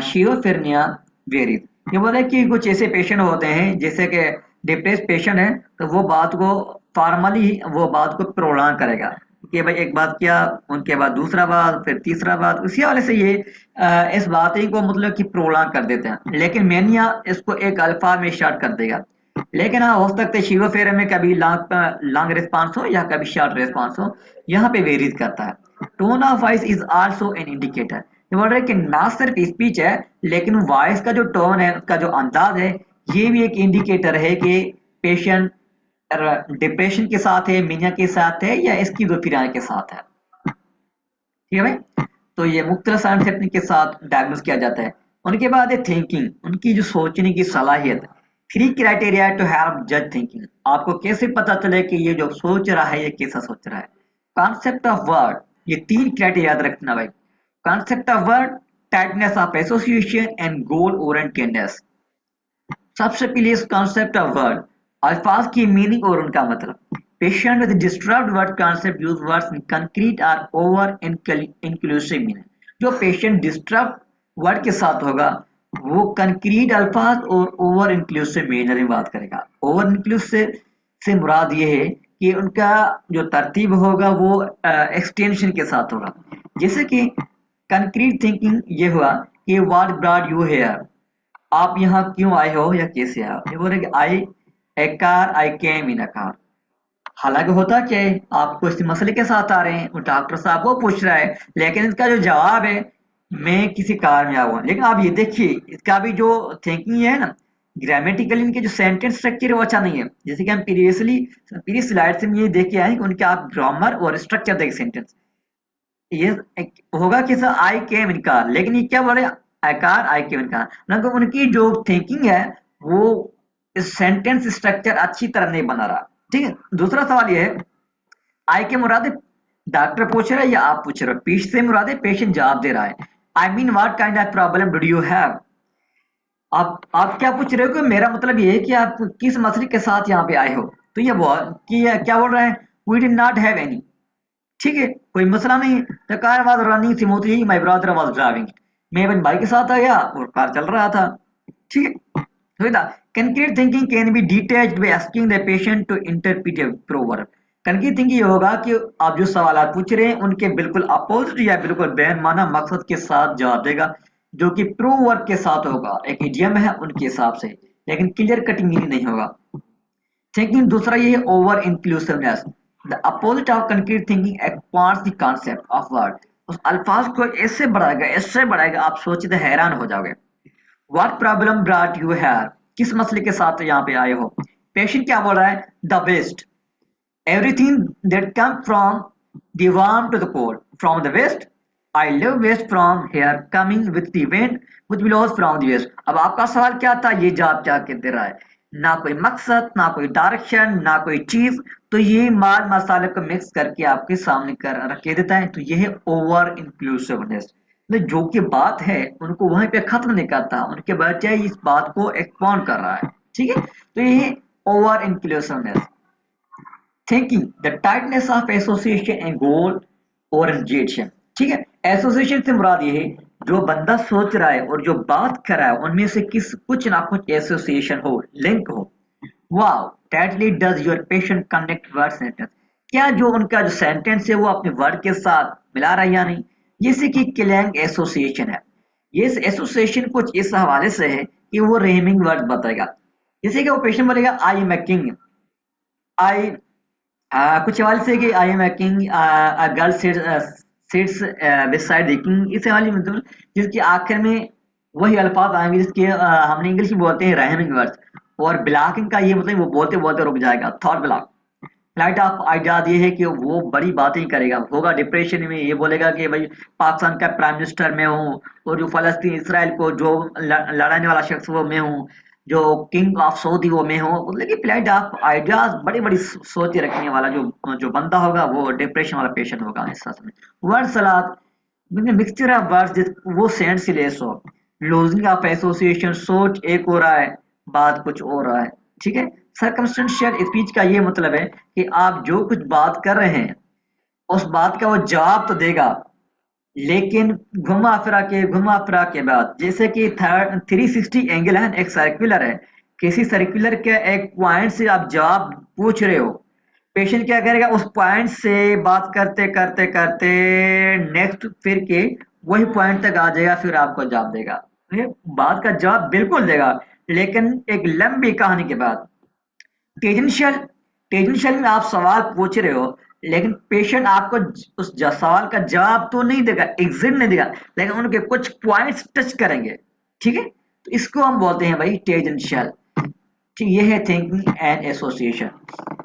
A: schizophrenia varies. ये बोला है कि कुछ ऐसे पेशेंट होते हैं जैसे कि डिप्रेस पेशेंट है, तो वो बात को फॉर्मली वो बात को प्रोलॉन्ग करेगा कि भाई एक बात किया, उनके बाद दूसरा बात, फिर तीसरा बात, उसी वाले से ये इस बात ही को मतलब कि प्रोलॉन्ग कर देते हैं। लेकिन मेनिया इसको एक अल्फा में शॉर्ट कर देगा। लेकिन हाँ, हो सकता है शिरोफेरेनिया में कभी लॉन्ग लॉन्ग रिस्पांस हो या कभी शॉर्ट रिस्पांस हो, यहाँ पे वेरीज करता है। Tone of voice is also an indicator. ये बोल रहे हैं कि ना सिर्फ स्पीच है, लेकिन वॉइस का जो टोन है, उसका जो अंदाज है, ये भी एक इंडिकेटर है कि पेशेंट डिप्रेशन के साथ है, मीनिया के साथ है, या स्किज़ोफ्रेनिया के साथ है। ठीक है भाई, तो ये मुख्तलिफ साइंस टेक्निक के साथ डायग्नोस किया जाता है। उनके बाद है थिंकिंग, उनकी जो सोचने की सलाहियत। थ्री क्राइटेरिया टू हेल्प जज थिंकिंग। आपको कैसे पता चले कि ये जो सोच रहा है ये कैसा सोच रहा है। कॉन्सेप्ट ऑफ वर्ड, ये तीन क्राइटेरिया याद रखना भाई। Concept of word, tightness of association and goal orientedness. सबसे पहले इस कॉन्सेप्ट ऑफ वर्ड, अल्फाज की मीनिंग और उनका मतलब। Patient with disturbed word concept use words in concrete और ओवर इंक्लूसिव मीनिंग। जो पेशेंट डिस्टर्ब वर्ड के साथ होगा वो कंक्रीट अल्फाज और ओवर इंक्लूसिव मीनिंग में बात करेगा। ओवर इंक्लूसिव से मुराद ये है कि उनका जो तरतीब होगा वो एक्सटेंशन के साथ होगा। जैसे कि कंक्रीट थिंकिंग ये हुआ कि व्हाट ब्रॉट यू हियर, आप यहाँ क्यों आए हो या कैसे आए हो। ये बोल रहे कि आई ए car, I came in a car. हालांकि होता क्या है, आप कुछ मसले के साथ आ रहे हैं, वो डॉक्टर साहब वो पूछ रहा है, लेकिन इसका जो जवाब है मैं किसी कार में आया हुआ। लेकिन आप ये देखिए इसका भी जो थिंकिंग है ना, ग्रामेटिकली इनके जो सेंटेंस स्ट्रक्चर है वो अच्छा नहीं है। जैसे कि हम प्रीवियस स्लाइड से ये देख के आए कि उनके आप ग्रामर और स्ट्रक्चर देख सेंटेंस, ये होगा कि sir I came in car, लेकिन ये क्या बोले, आई कार आई केम इन कार। मतलब उनकी जो थिंकिंग है वो इस सेंटेंस स्ट्रक्चर अच्छी तरह नहीं बना रहा। ठीक है, दूसरा सवाल ये है, आई के मुरादे डॉक्टर पूछ रहा है या आप पूछ रहे हो, पीछ से मुरादे पेशेंट जवाब दे रहा है। I mean what kind of problem do you have. आप क्या पूछ रहे हो कि मेरा मतलब ये है कि आप किस मसले के साथ यहाँ पे आए हो। तो ये कि क्या बोल रहा है, we did not have any. ठीक है, कोई मसला नहीं। The car was running smoothly, my brother was driving. मैं अपने भाई के साथ आया और कार चल रहा था। ठीक है, So the concrete thinking can be detached by asking the patient to interpret a proverb. concrete thinking ये होगा कि आप जो सवाल पूछ रहे हैं उनके बिल्कुल अपोजिट या बिल्कुल बेमाना मकसद के साथ जवाब देगा, जो कि प्रोवर्ब के साथ होगा, एक इडियम है उनके हिसाब से, लेकिन क्लियर कटिंग मीनिंग नहीं होगा। थिंकिंग दूसरा ये है over inclusiveness. The opposite of concrete thinking expands the concept of word. उस अल्फाज को ऐसे बढ़ाएगा आप सोचते हैरान हो जाओगे। What problem brought you here, किस मसले के साथ यहाँ पे आए हो। पेशेंट क्या बोल रहा है, the west, everything that comes from the warm to the cold, from the west, I live west from here, coming with the wind which blows from the west। अब आपका सवाल क्या था, ये जवाब क्या के दे रहा है, ना कोई मकसद, ना कोई डायरेक्शन, ना कोई चीज, तो ये माल मसाले को मिक्स करके आपके सामने कर रख देता है। तो ये है ओवर इंक्लूसिवनेस। जो की बात है उनको वहीं पे खत्म नहीं करता, उनके बजाय इस बात को एक्सपांड कर रहा है। ठीक है, तो ये over inclusiveness. Thinking the tightness of association and goal orientation. ठीक है, एसोसिएशन से मुराद ये है जो बंदा सोच रहा है और जो बात कर रहा है उनमें से कुछ ना कुछ एसोसिएशन हो, लिंक हो। How tightly does your patient connect word sentence. क्या जो उनका जो सेंटेंस है वो अपने वर्ड के साथ मिला रहा है या नहीं। जैसे कि क्लैंग एसोसिएशन है, ये एसोसिएशन कुछ इस हवाले से है कि वो रेमिंग वर्ड बताएगा। जैसे कि वो पेशेंट बोलेगा आई एम ए किंग, आई कुछ हवाले से कि I am a king, a girl sits beside the king, इस हवाले मतलब जिसके आखिर में वही अल्फाज आएंगे जिसके हमने इंग्लिश में बोलते हैं राइमिंग वर्ड्स। और ब्लॉकिंग का ये मतलब वो बोलते बोलते रुक जाएगा, thought block. Flight of ideas ये है कि वो बड़ी बातें करेगा, होगा डिप्रेशन में, ये बोलेगा कि भाई पाकिस्तान का प्राइम मिनिस्टर मैं हूँ, और जो फलस्तीन इसराइल को जो लड़ाने वाला शख्स वो मैं हूँ, जो किंग ऑफ सऊदी वो मैं हूँ। मतलब कि फ्लाइट ऑफ आइडियाज बड़ी बड़ी सोच रखने वाला जो जो बंदा होगा वो डिप्रेशन वाला पेशेंट होगा इस में। Word salad mixture of words वो सेंट से लेस हो। लूजिंग ऑफ एसोसिएशन, सोच एक हो रहा है बात कुछ हो रहा है। ठीक है, सर्कमस्टेंशियल स्पीच का ये मतलब है कि आप जो कुछ बात कर रहे हैं उस बात का वो जवाब तो देगा, लेकिन घुमा फिरा के बाद, जैसे कि 360 एंगल है, एक सर्कुलर है, किसी सर्कुलर के एक पॉइंट से आप जवाब पूछ रहे हो, पेशेंट क्या करेगा उस पॉइंट से बात करते करते करते नेक्स्ट फिर के वही पॉइंट तक आ जाएगा, फिर आपको जवाब देगा। ये बात का जवाब बिल्कुल देगा, लेकिन एक लंबी कहानी के बाद। टेंजेंशियल, टेंजेंशियल में आप सवाल पूछ रहे हो लेकिन पेशेंट आपको उस सवाल का जवाब तो नहीं देगा, एग्जिट नहीं देगा, लेकिन उनके कुछ पॉइंट्स टच करेंगे। ठीक है, तो इसको हम बोलते हैं भाई टेंजेंशियल। ठीक, ये है thinking and association.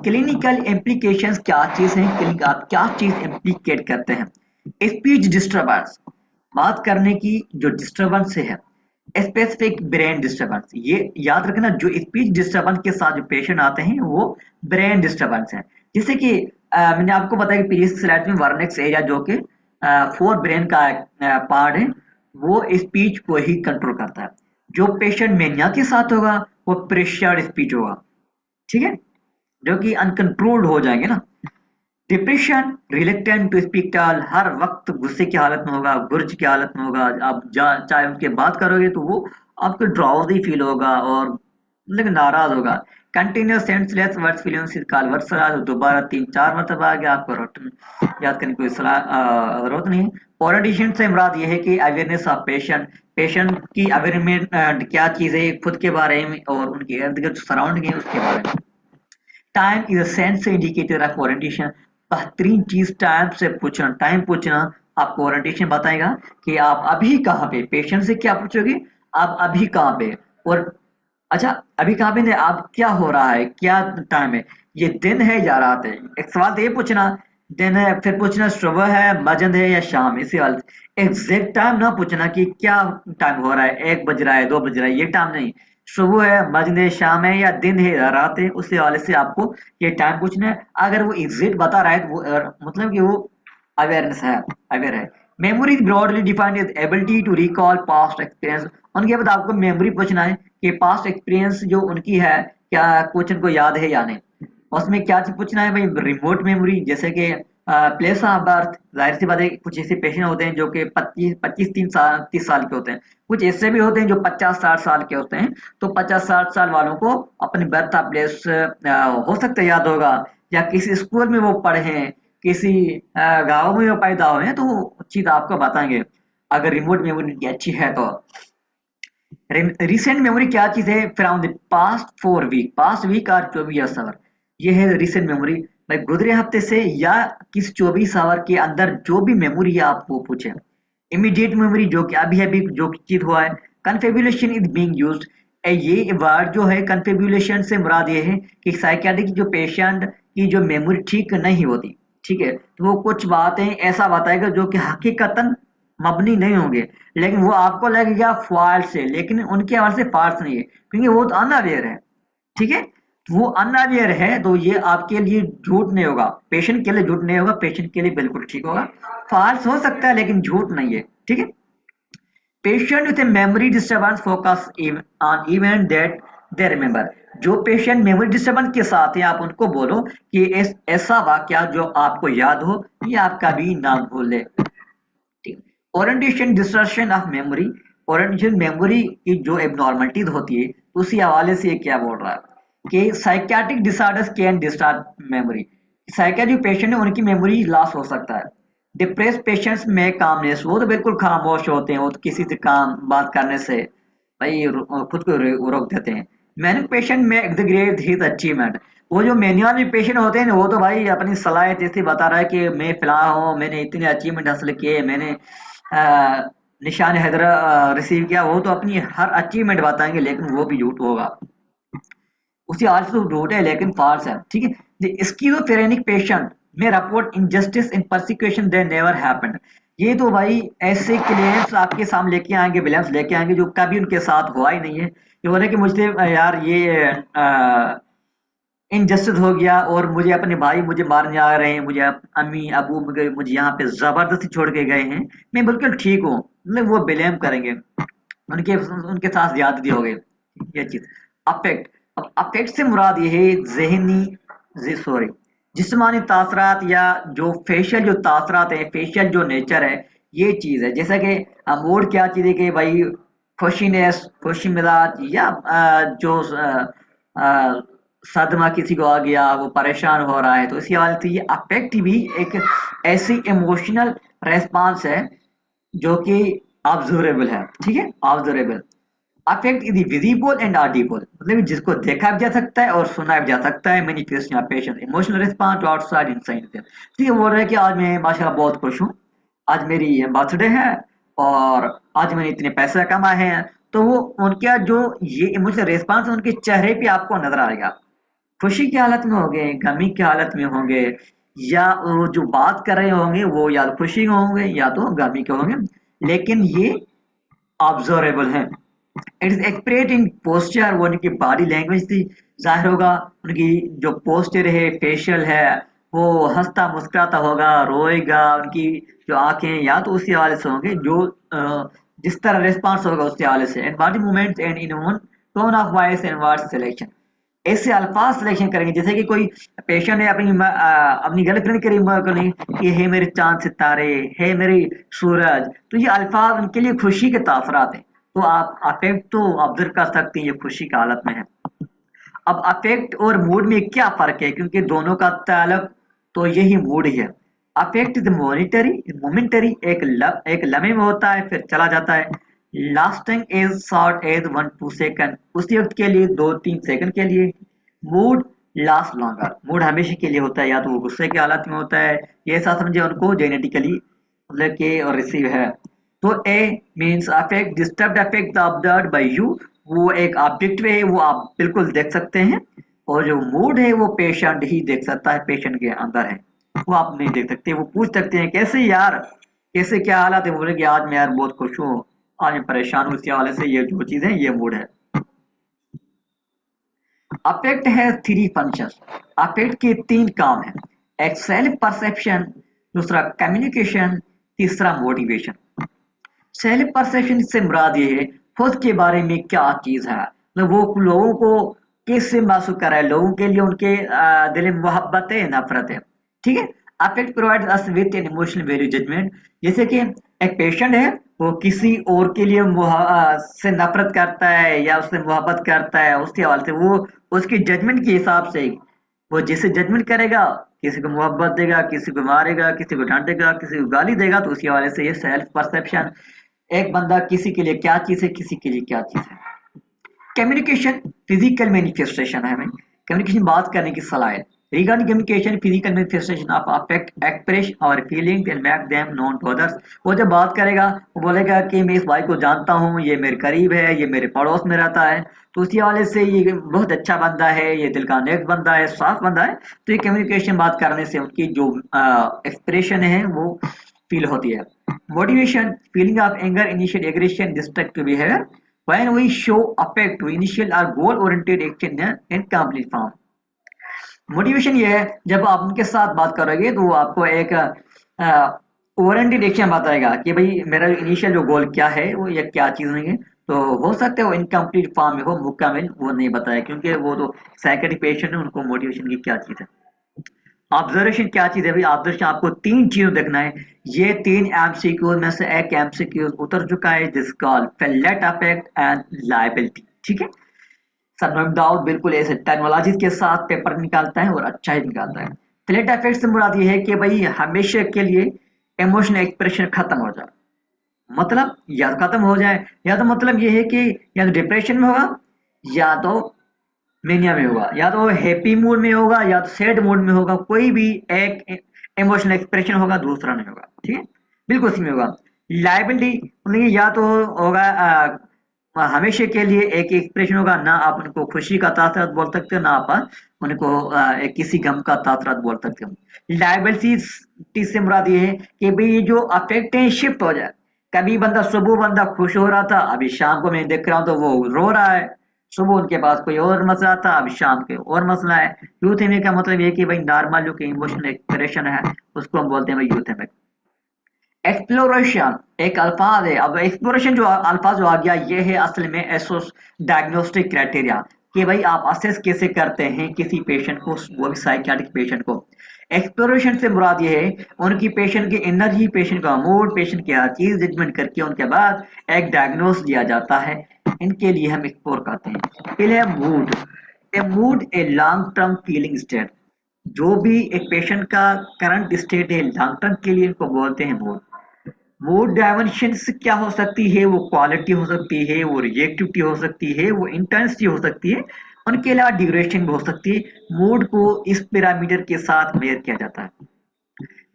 A: Clinical implications क्या चीज है, क्लिनिक आप क्या चीज इम्प्लीकेट करते हैं। स्पीच डिस्टर्बेंस, बात करने की जो डिस्टर्बेंस है, स्पेसिफिक ब्रेन डिस्टर्बेंस, ये याद रखना जो स्पीच डिस्टर्बेंस के साथ जो पेशेंट आते हैं वो ब्रेन डिस्टर्बेंस है। जैसे कि मैंने आपको बताया कि प्रीवियस स्लाइड में वर्नेक्स एरिया जो कि फोर ब्रेन का पार्ट है, वो स्पीच को ही कंट्रोल करता है। जो पेशेंट मेनिया के साथ होगा वो प्रेशर्ड स्पीच होगा। ठीक है, जो कि अनकंट्रोल्ड हो जाएंगे ना। डिप्रेशन, रिलेक्टेंट टू स्पीक टल, हर वक्त गुस्से की हालत में होगा, गुर्ज की हालत में होगा। आप चाहे उनके बात करोगे तो वो आपको ड्राउजी फील होगा और मतलब नाराज होगा। कंटिन्यूस सेंसलेस वर्ड्स फीलिंग्स काल वर्ड सलाह दोबारा 3-4 मरतबा आ गया, आपको रोटन याद करने की कोई सलाह जरूरत नहीं है। ओरिएंटेशन से मुराद ये है कि अवेयरनेस ऑफ पेशेंट, पेशेंट की अवेयरमेंट क्या चीज़ है खुद के बारे में और उनके इर्द गिर्द सराउंडिंग है उसके बारे में। Time is a sense indicator of orientation. बेहतरीन चीज टाइम से पूछना, टाइम पूछना आपको ओरिएंटेशन बताएगा कि आप अभी कहाँ पे, पेशेंट से क्या पूछोगे आप अभी कहाँ पे, और अच्छा अभी कहाँ पे नहीं, आप क्या हो रहा है, क्या टाइम है, ये दिन है या रात है। एक सवाल तो ये पूछना दिन है, फिर पूछना सुबह है मजंद है या शाम, इसी वाले एग्जैक्ट टाइम ना पूछना कि क्या टाइम हो रहा है, 1 बज रहा है 2 बज रहा है, ये टाइम नहीं। सुबह है मजंद है शाम है या दिन है या रात है, उसी वाले से आपको ये टाइम पूछना है। अगर वो एग्जैक्ट बता रहा है तो वो मतलब कि वो अवेयरनेस है, अवेयर है। Memory broadly defined as ability to recall past experience. उनके बाद आपको मेमोरी पूछना है कि पास्ट एक्सपीरियंस जो उनकी है क्या क्वेश्चन को याद है या नहीं। उसमें क्या चीज पूछना है भाई, रिमोट मेमोरी, जैसे कि प्लेस ऑफ बर्थ, जाहिर सी बात है कुछ ऐसे पेशेंट होते हैं जो कि 25 30 साल के होते हैं, कुछ ऐसे भी होते हैं जो 50 60 साल के होते हैं। तो 50 60 साल वालों को अपनी बर्थ ऑफ प्लेस हो सकता है याद होगा, या किसी स्कूल में वो पढ़े हैं, किसी गाँव में वो पैदा हुए हैं, तो वो चीज़ आपको बताएंगे अगर रिमोट मेमोरी उनकी अच्छी है तो। रिसेंट मेमोरी क्या चीज है? फ्रॉम द पास्ट वीक और 24 आवर, ये है रिसेंट मेमोरी। भाई गुजरे हफ्ते से या किस 24 आवर के अंदर जो भी मेमोरी है आप वो पूछे। इमीडिएट मेमोरी जो कि अभी अभी जो चीज हुआ है। कन्फेबुलेशन इज बीइंग यूज्ड, ये वर्ड जो है कन्फेबुलेशन से मुराद ये है कि साइकियाट्रिक जो पेशेंट की जो मेमोरी ठीक नहीं होती, ठीक है, तो वो कुछ बातें ऐसा बताएगा जो कि हकीकतन मबनी नहीं होंगे, लेकिन वो आपको लगेगा फॉल्स है, लेकिन उनके हवाले से फॉल्स नहीं है क्योंकि वो तो अनअवेयर है। ठीक है, वो अनअवेयर है तो ये आपके लिए झूठ नहीं होगा, पेशेंट के लिए झूठ नहीं होगा, पेशेंट के लिए बिल्कुल ठीक होगा। फॉल्स हो सकता है लेकिन झूठ नहीं है। ठीक है, patient with a memory disturbance focus on event that they remember. जो पेशेंट मेमोरी डिस्टर्बेंस के साथ है आप उनको बोलो कि ऐसा वाक्य जो आपको याद हो, ये आप कभी ना भूले। Orientation distortion of memory, orientation memory की जो एबनॉर्मलिटीज होती है उसी हवाले से ये क्या बोल रहा है कि psychiatric disorders can distort memory. Psychiatric patient है उनकी मेमोरी लॉस हो सकता है। डिप्रेस पेशेंट्स में कामनेस, वो तो बिल्कुल खामोश होते हैं, वो तो किसी से काम बात करने से भाई खुद को रोक देते हैं। मैंने पेशेंट में एग्जैगरेट हिज अचीवमेंट, वो जो मैनुअल पेशेंट होते हैं ना वो तो भाई अपनी सलाहियत ऐसे बता रहा है कि मैं फलां हूँ, मैंने इतने अचीवमेंट हासिल किए, मैंने निशान हैदरा रिसीव किया, वो तो अपनी हर अचीवमेंट बताएंगे लेकिन वो भी झूठ होगा। उसी आज तो झूठ है लेकिन फाल्स है। ठीक है, द स्किज़ोफ्रेनिक पेशेंट में report injustice in persecution they never happened. ये तो भाई ऐसे क्लेम्स आपके सामने लेके आएंगे, विलियम्स लेके आएंगे जो कभी उनके साथ हुआ ही नहीं है। ये बोले कि मुझसे यार ये इनजस्टिस हो गया और मुझे अपने भाई मुझे मारने आ रहे हैं, मुझे अम्मी अबू मुझे यहाँ पे जबरदस्ती छोड़ के गए हैं, मैं बिल्कुल ठीक हूँ, मतलब वो ब्लेम करेंगे, उनके उनके साथ ज्यादती हो गई। ये चीज अफेक्ट, अब अफेक्ट से मुराद ये है जहनी सॉरी जिस्मानी तासरात या जो फेशियल जो तासरात है, फेशियल जो नेचर है, ये चीज है। जैसा कि मूड क्या चीज है कि भाई खुशीनेस, खुशी मिजाज, या जो सदमा किसी को आ गया, वो परेशान हो रहा है, तो इसी हवाले से ये अफेक्ट भी एक ऐसी इमोशनल रेस्पॉन्स है जो कि ऑब्जर्वेबल है। ठीक है, observable affect is visible and Audible, मतलब जिसको देखा भी जा सकता है और सुना भी जा सकता है। Manifestation of patient emotional response to outside inside. ठीक है, बोल रहे हैं कि आज मैं माशाल्लाह बहुत खुश हूँ, आज मेरी बर्थडे है और आज मैंने इतने पैसे कमाए हैं, तो वो उनका जो ये इमोशनल रिस्पॉन्स उनके चेहरे पे आपको नजर आएगा। खुशी की हालत में होंगे, गमी की हालत में होंगे, या वो जो बात कर रहे होंगे वो या तो खुशी के होंगे या तो गमी के होंगे, लेकिन ये ऑब्जर्वेबल है। It is express in posture, वो उनकी बॉडी लैंग्वेज से जाहिर होगा। उनकी जो पोस्चर है, फेशियल है, वो हंसता मुस्कुराता होगा, रोएगा, उनकी जो आंखें या तो उसी हवाले से होंगे जो जिस तरह रिस्पॉन्स होगा उसके हवाले से। And body movement and in tone of voice and word selection, ऐसे अल्फाज सिलेक्शन करेंगे जैसे कि कोई पेशेंट है अपनी गर्लफ्रेंड के लिए कि हे मेरे चांद सितारे, हे मेरी सूरज, तो ये अल्फाज उनके लिए खुशी के तासरात हैं। तो आप अफेक्ट तो ऑब्जर्व कर सकते हैं, ये खुशी की हालत में है। अब अफेक्ट और मूड में क्या फर्क है, क्योंकि दोनों का ताल्लुक तो यही मूड ही है। अफेक्ट इज मोनिटरी मोमेंटरी, एक लम्हे में होता है फिर चला जाता है। Lasting is short as 1 2 second, उसी वक्त के लिए 2 3 सेकंड के लिए। मूड लास्ट लॉन्गर, मूड हमेशा के लिए होता है, या तो वो गुस्से की हालत में होता है, ये ऐसा समझे उनको जेनेटिकली मतलब के और रिसीव है। तो a means affect disturb affect observe by you, वो एक ऑब्जेक्टिव है, वो आप बिल्कुल देख सकते हैं। और जो मूड है वो पेशेंट ही देख सकता है, पेशेंट के अंदर है, वो आप नहीं देख सकते। वो पूछ सकते हैं कैसे यार, कैसे क्या हालत है, बोले कि आज मैं यार बहुत खुश हूँ, आज मैं परेशान हूँ, इसके हवाले से ये जो चीज है ये मूड है। अफेक्ट है 3 फंक्शन, अफेक्ट के 3 काम है। एक सेल्फ परसेप्शन, दूसरा कम्युनिकेशन, तीसरा मोटिवेशन। सेल्फ परसेप्शन से मुराद ये है खुद के बारे में क्या चीज है, मतलब वो लोगों को कैसे महसूस कर रहा है, लोगों के लिए उनके दिल में मोहब्बत है नफरत है। ठीक है, affect provide us with an emotional value judgment. जैसे कि एक पेशेंट है, वो किसी और के लिए से नफरत करता है या उससे मोहब्बत करता है, उसके हवाले से वो उसकी जजमेंट के हिसाब से वो जिसे जजमेंट करेगा, किसी को मोहब्बत देगा, किसी को मारेगा, किसी को डांटेगा, किसी को गाली देगा, तो उसी हवाले से ये सेल्फ परसेप्शन, एक बंदा किसी के लिए क्या चीज है, किसी के लिए क्या चीज है। कम्युनिकेशन फिजिकल मैनिफेस्टेशन है, हमें कम्युनिकेशन बात करने की सलाह है। Regarding communication physical manifestation of affect express or feelings and make them known to others. वो जब बात करेगा, वो बोलेगा कि मैं इस भाई को जानता हूँ, ये मेरे करीब है, ये मेरे पड़ोस में रहता है, तो उसी हवाले से ये बहुत अच्छा बंदा है, ये दिल का नेक बंदा है, साफ बंदा है। तो ये कम्युनिकेशन बात करने से उनकी जो एक्सप्रेशन है वो फील होती है। Motivation feeling of anger, initial aggression, destructive behaviour when we show affect to initial or goal oriented action in complete form। Motivation ये है, जब आप उनके साथ बात करोगे तो वो आपको एक ओरिएंटेड एक्शन बताएगा कि भाई मेरा इनिशियल जो गोल क्या है, वो ये क्या चीज नहीं है। तो हो सकता है वो इनकम्प्लीट फॉर्म में हो, मुकम्मल वो नहीं बताया, क्योंकि वो तो साइकेट्रिक पेशेंट है, उनको मोटिवेशन की क्या चीज है। ऑब्जर्वेशन क्या चीज है भाई, ऑब्जर्वेशन आपको तीन चीजों देखना है। ये तीन एमसीक्यू में से एक एमसीक्यू उतर चुका है, जिस call Fallot affect and liability. ठीक है, सब नो डाउट बिल्कुल ऐसे टेक्नोलॉजी के साथ पेपर निकालता है और अच्छा ही निकालता है। फेलेट अफेक्ट से मुराद ये है कि भाई हमेशा के लिए इमोशनल एक्सप्रेशन खत्म हो जाए। मतलब या तो खत्म हो जाए, या तो मतलब ये है कि या तो डिप्रेशन में होगा, या तो मेनिया में होगा, या तो हैप्पी मूड में होगा, या तो सैड मूड में होगा, कोई भी एक इमोशनल एक्सप्रेशन होगा, दूसरा नहीं होगा। ठीक है, बिल्कुल उसमें होगा। लाइबिलिटी मतलब या तो होगा हमेशा के लिए एक एक्सप्रेशन होगा, ना आप उनको खुशी का तासरात बोल सकते हो, ना आप उनको किसी गम का तासरात बोल सकते हो। लाइबिलिटी से मुराद ये है कि भाई ये जो अफेक्ट है शिफ्ट हो जाए। कभी बंदा सुबह बंदा खुश हो रहा था, अभी शाम को मैं देख रहा हूँ तो वो रो रहा है। सुबह उनके पास कोई और मसला था, अभी शाम के और मसला है। यूथेमिक का मतलब ये कि भाई नॉर्मल जो कि इमोशनल एक्सप्रेशन है, उसको हम बोलते हैं भाई यूथेमिक। एक्सप्लोरेशन एक अल्फाज है। अब एक्सप्लोरेशन जो अल्फाज जो आ गया, ये है असल में एसोस डायग्नोस्टिक क्राइटेरिया, कि भाई आप असेस कैसे करते हैं किसी पेशेंट को, वो भी साइकियाट्रिक पेशेंट को। एक्सप्लोरेशन से मुराद ये है उनकी पेशेंट की एनर्जी, पेशेंट का मूड, पेशेंट की हर चीज जजमेंट करके उनके बाद एक डायग्नोस दिया जाता है। इनके लिए हम एक्सप्लोर करते हैं। पहले mood. A mood a long term feeling state. जो भी एक पेशेंट का करंट स्टेट है लॉन्ग टर्म के लिए, इनको बोलते हैं मूड। मूड डायमेंशंस क्या हो सकती है, वो क्वालिटी हो सकती है, वो रिएक्टिविटी हो सकती है, वो इंटेंसिटी हो सकती है, उनके अलावा ड्यूरेशन भी हो सकती है। मूड को इस पैरामीटर के साथ मेजर किया जाता है।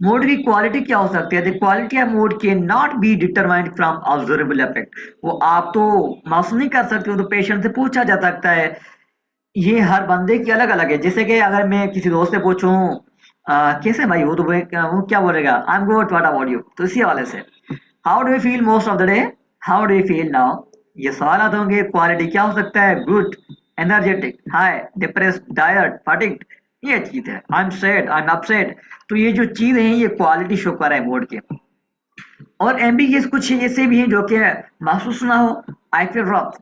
A: मूड की क्वालिटी क्या हो सकती है, the quality of mood can not be determined from observable effect. वो आप तो महसूस नहीं कर सकते हो, तो पेशेंट से पूछा जा सकता है। ये हर बंदे की अलग अलग है। जैसे कि अगर मैं किसी दोस्त से पूछूं कैसे भाई, वो तो वो क्या बोलेगा, I am good what about you. तो इसी हवाले से how do you feel most of the day, how do you feel now, ये सवाल आते होंगे। क्वालिटी क्या हो सकता है, good, energetic, high, depressed, tired, fatigued, ये चीज है। I am sad, I am upset. तो ये जो चीज है ये क्वालिटी शो कर रहा है मूड के। और एम्बिगियस कुछ ऐसे भी हैं जो कि महसूस ना हो। I feel rough,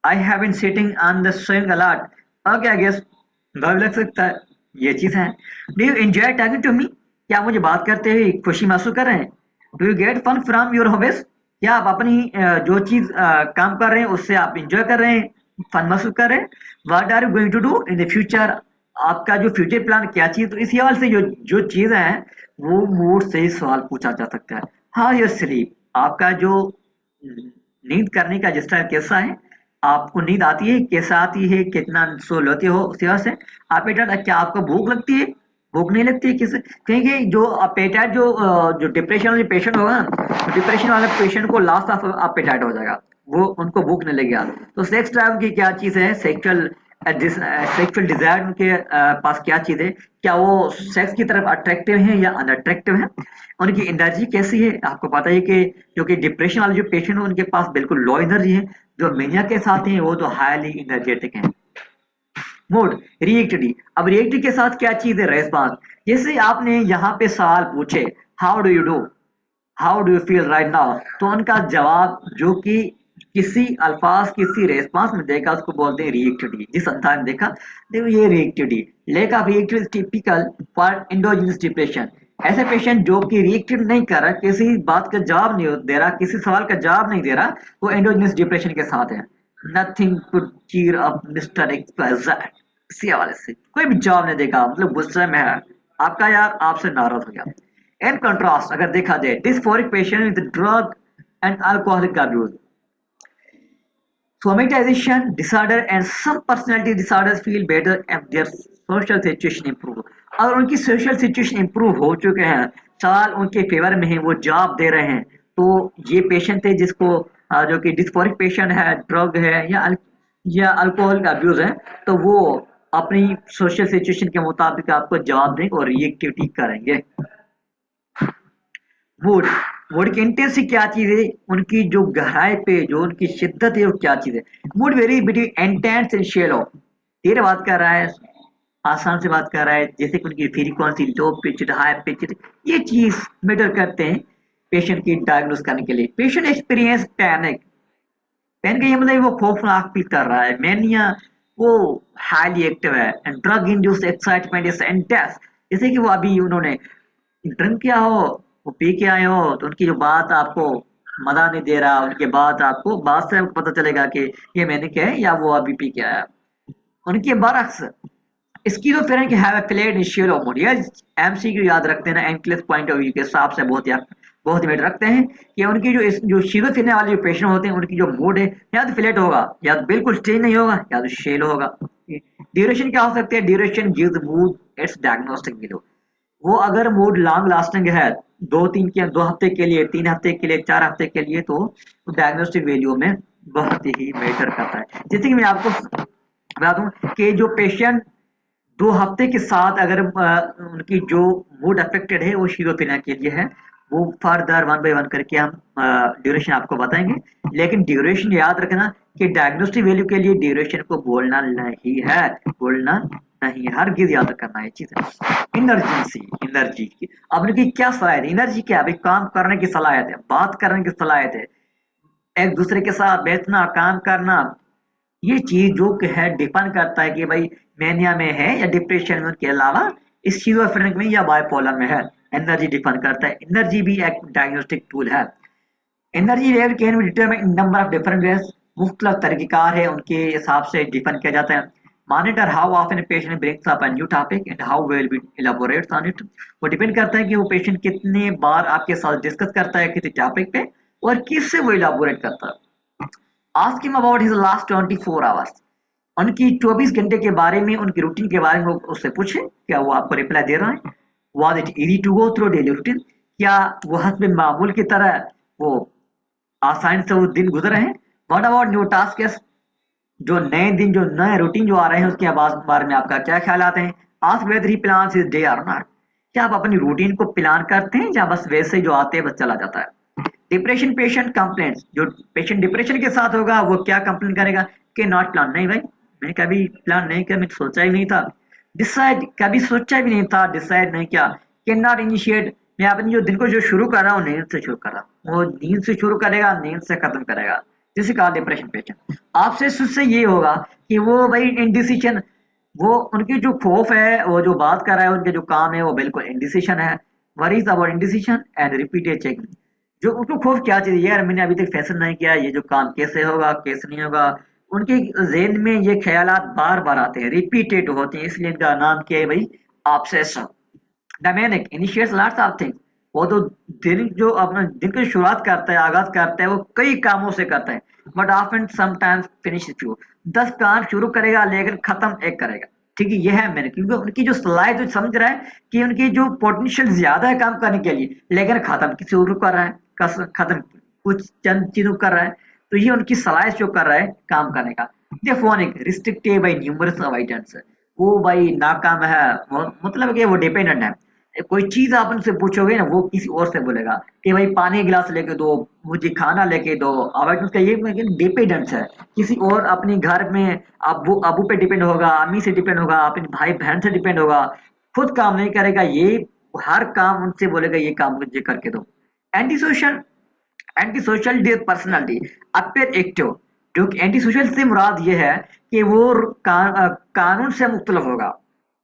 A: I have been sitting on the swing a lot. Okay I guess डर लग सकता है, ये चीज है। Do you enjoy talking to me, क्या मुझे बात करते हुए खुशी महसूस कर रहे हैं। Do you get fun from your hobbies, क्या आप अपनी जो चीज काम कर रहे हैं उससे आप इंजॉय कर रहे हैं, फन महसूस कर रहे हैं। What are you going to do in the future, आपका जो फ्यूचर प्लान क्या चीज। तो इसी हवाले से जो जो चीज है वो मूड से ही सवाल पूछा जा सकता है। हाँ योर स्लीप, आपका जो नींद करने का जिस टाइम कैसा है, आपको नींद आती है, कैसा आती है, कितना सो लेते हो, उस वजह से। एपेटाइट, क्या आपको भूख लगती है, भूख नहीं लगती है किस, क्योंकि जो एपेटाइट जो डिप्रेशन वाले पेशेंट होगा ना, तो डिप्रेशन वाले पेशेंट को लॉस ऑफ एपेटाइट हो जाएगा, वो उनको भूख नहीं लगेगा। तो सेक्स ड्राइव की क्या चीज है, सेक्सुअल डिजायर उनके पास क्या चीज है, क्या वो सेक्स की तरफ अट्रैक्टिव है या अनअट्रैक्टिव है, उनकी एनर्जी कैसी है। आपको पता है कि जो कि डिप्रेशन वाले जो पेशेंट है उनके पास बिल्कुल लो एनर्जी है, जो मेनिया के साथ हैं वो तो हाईली एनर्जेटिक हैं। Mood, reactivity. अब रिएक्टिविटी के साथ क्या चीज है, रेस्पॉन्स। जैसे आपने यहाँ पे सवाल पूछे how do you do, how do you feel right now, तो उनका जवाब जो कि किसी अल्फाज किसी रेस्पॉन्स में देखा उसको बोलते हैं रिएक्टिविटी। जिस अंदाज में देखा, देखो ये reactivity. Lake of reactivity typical for endogenous depression. ऐसे पेशेंट जो कि रिएक्ट नहीं कर रहा, किसी बात का जवाब नहीं दे रहा, किसी सवाल का जवाब नहीं दे रहा, वो एंडोजेनस डिप्रेशन के साथ है। Nothing could cheer up mister XYZ, इसी हवाले से कोई भी जवाब नहीं देगा, मतलब गुस्से में है आपका यार, आपसे नाराज हो गया। इन कंट्रास्ट अगर देखा जाए, dysphoric patient with drug and alcoholic abuse, somatization disorder and some personality disorders feel better if their social situation improve। अगर उनकी सोशल सिचुएशन इंप्रूव हो चुके हैं, चाल उनके फेवर में है, वो जॉब दे रहे हैं, तो ये पेशेंट है जिसको जो कि डिस्फोरिक पेशेंट है, ड्रग है या अल्कोहल का अब्यूज है, तो वो अपनी सोशल सिचुएशन के मुताबिक आपको जवाब देंगे और रिएक्टिविटी करेंगे। मूड, मूड की इंटेंसिटी क्या चीज है, उनकी जो गहराई पे जो उनकी शिद्दत है वो क्या चीज है। Mood very between intense and shallow, धीरे बात कर रहा है, आसान से बात कर रहा है, जैसे कि उनकी फ्रीक्वेंसी लो पिच्ड हाई पिच्ड, ये चीज मैटर करते हैं पेशेंट की डायग्नोस करने के लिए। पेशेंट एक्सपीरियंस पैनिक, पैनिक ये मतलब वो खौफनाक फील कर रहा है। मैनिया, वो हाईली एक्टिव है, and drug induced excitement is intense, जैसे कि वो अभी उन्होंने ड्रिंक किया हो, वो पी के आए हो, तो उनकी जो बात आपको मजा नहीं दे रहा, उनके बाद आपको बात से पता चलेगा कि ये मैंने क्या है या वो अभी पी के आया। उनके बरक्स स्किज़ोफ्रेनिक के have a played in shallow mode, ये एमसीक्यू याद रखते हैं ना, एंक्लेस पॉइंट ऑफ व्यू के हिसाब से बहुत ही मैटर रखते हैं कि उनकी जो शिजोफ्रेनिया वाले जो पेशेंट होते हैं, उनकी जो मूड है या तो फ्लैट होगा, या तो बिल्कुल स्टेज नहीं होगा, या तो शेलो होगा। ड्यूरेशन क्या हो सकती है, duration gives mood it's diagnostic value. वो अगर मूड लॉन्ग लास्टिंग है, 2 हफ्ते के लिए, 3 हफ्ते के लिए, 4 हफ्ते के लिए, तो डायग्नोस्टिक वैल्यू में बहुत ही मैटर करता है। जैसे कि मैं आपको बता दूं कि जो पेशेंट 2 हफ्ते के साथ अगर उनकी जो मूड अफेक्टेड है वो शीरोपिना के लिए है, वो फर्दर वन बाय वन करके हम ड्यूरेशन आपको बताएंगे। लेकिन ड्यूरेशन याद रखना कि डायग्नोस्टिक वैल्यू के लिए ड्यूरेशन को बोलना नहीं है, बोलना नहीं है, हर चीज याद करना है चीज। इनर्जेंसी, एनर्जी की अब उनकी क्या सलाहियत है, एनर्जी क्या है, अभी काम करने की सलाहियत है, बात करने की सलाहियत है, एक दूसरे के साथ बैठना, काम करना, ये चीज जो कि है डिपेंड करता है कि भाई मैनिया में है या डिप्रेशन में, के अलावा इस schizophrenic में या बाइपोलर में है। एनर्जी डिपेंड करता है, एनर्जी भी एक डायग्नोस्टिक टूल है। Energy level can be determine in number of different ways, मुख्तलिफ तरीक़ेकार है उनके हिसाब से डिफाइन किया जाता है। Monitor how often a patient brings up a new topic and how well he elaborates on it, वो डिपेंड करता है कि वो पेशेंट कितने बार आपके साथ डिस्कस करता है किसी टॉपिक पे, और किससे वो इलैबोरेट करता है। Ask him about his last 24 hours, उनकी 24 घंटे के बारे में, उनकी रूटीन के बारे में उससे पूछे, क्या वो आपको रिप्लाई दे रहा है। Was it easy to go through daily routine, क्या वो हस्ब मामूल की तरह वो आसानी से वो दिन गुजर रहे हैं। व्हाट अबाउट न्यू टास्क, जो नए दिन, जो नए रूटीन जो आ रहे हैं, उसके बारे में आपका क्या ख्याल आते हैं। आस्क वेदर ही प्लान्स हिज डे और नॉट, क्या आप अपनी रूटीन को प्लान करते हैं या बस वैसे ही जो आते हैं बस चला जाता है। डिप्रेशन पेशेंट कंप्लेंट्स, जो पेशेंट डिप्रेशन के साथ होगा वो क्या कंप्लेन करेगा कि नॉट प्लान, नहीं भाई मैं कभी प्लान नहीं किया, मैं सोचा ही नहीं था। डिसाइड, कभी सोचा भी नहीं था, डिसाइड नहीं किया। कैन नॉट इनिशिएट, मैं अपनी जो दिन को जो शुरू कर रहा हूँ नींद से शुरू कर रहा हूँ, वो नींद से शुरू करेगा, नींद से खत्म करेगा, जिसे कहा डिप्रेशन पेशेंट। आपसे उससे ये होगा कि वो भाई इनडिसीजन, वो उनकी जो खौफ है, वो जो बात कर रहा है, उनके जो काम है वो बिल्कुल इनडिसीजन है। Worries about indecision and repeated checking, जो उनको खौफ क्या चीज है, यार मैंने अभी तक फैसला नहीं किया ये जो काम कैसे होगा कैसे नहीं होगा, उनके ज़हन में ये ख्यालात बार बार आते हैं, रिपीटेड होते हैं, इसलिए इनका नाम क्या है भाई, obsession. The manic initiates lots of things, वो तो दिन जो अपना दिन की शुरुआत करता है, आगाज करता है, वो कई कामों से करता है, but often sometimes finish few, 10 काम शुरू करेगा लेकिन खत्म एक करेगा। ठीक है, ये है मैंने, क्योंकि उनकी जो सलाह जो समझ रहा है कि उनकी जो पोटेंशियल ज्यादा है काम करने के लिए, लेकिन खत्म किसी और को कर रहा है, खत्म कुछ चंद चीजों को कर रहा है, तो ये उनकी सलाह जो कर रहा है काम करने का। Phonic restricted by numerous avoidance, वो भाई नाकाम है, मतलब कि वो डिपेंडेंट है, कोई चीज आप उनसे पूछोगे ना वो किसी और से बोलेगा कि भाई पानी गिलास लेके दो, मुझे खाना लेके दो, अवॉइडेंस का ये डिपेंडेंस है, किसी और अपने घर में अबू अबू पे डिपेंड होगा, अम्मी से डिपेंड होगा, अपने भाई बहन से डिपेंड होगा, खुद काम नहीं करेगा, ये हर काम उनसे बोलेगा ये काम मुझे करके दो। Anti social, anti social personality appear active, जो कि एंटी सोशल से मुराद ये है कि वो कानून से मुख्तलिफ होगा,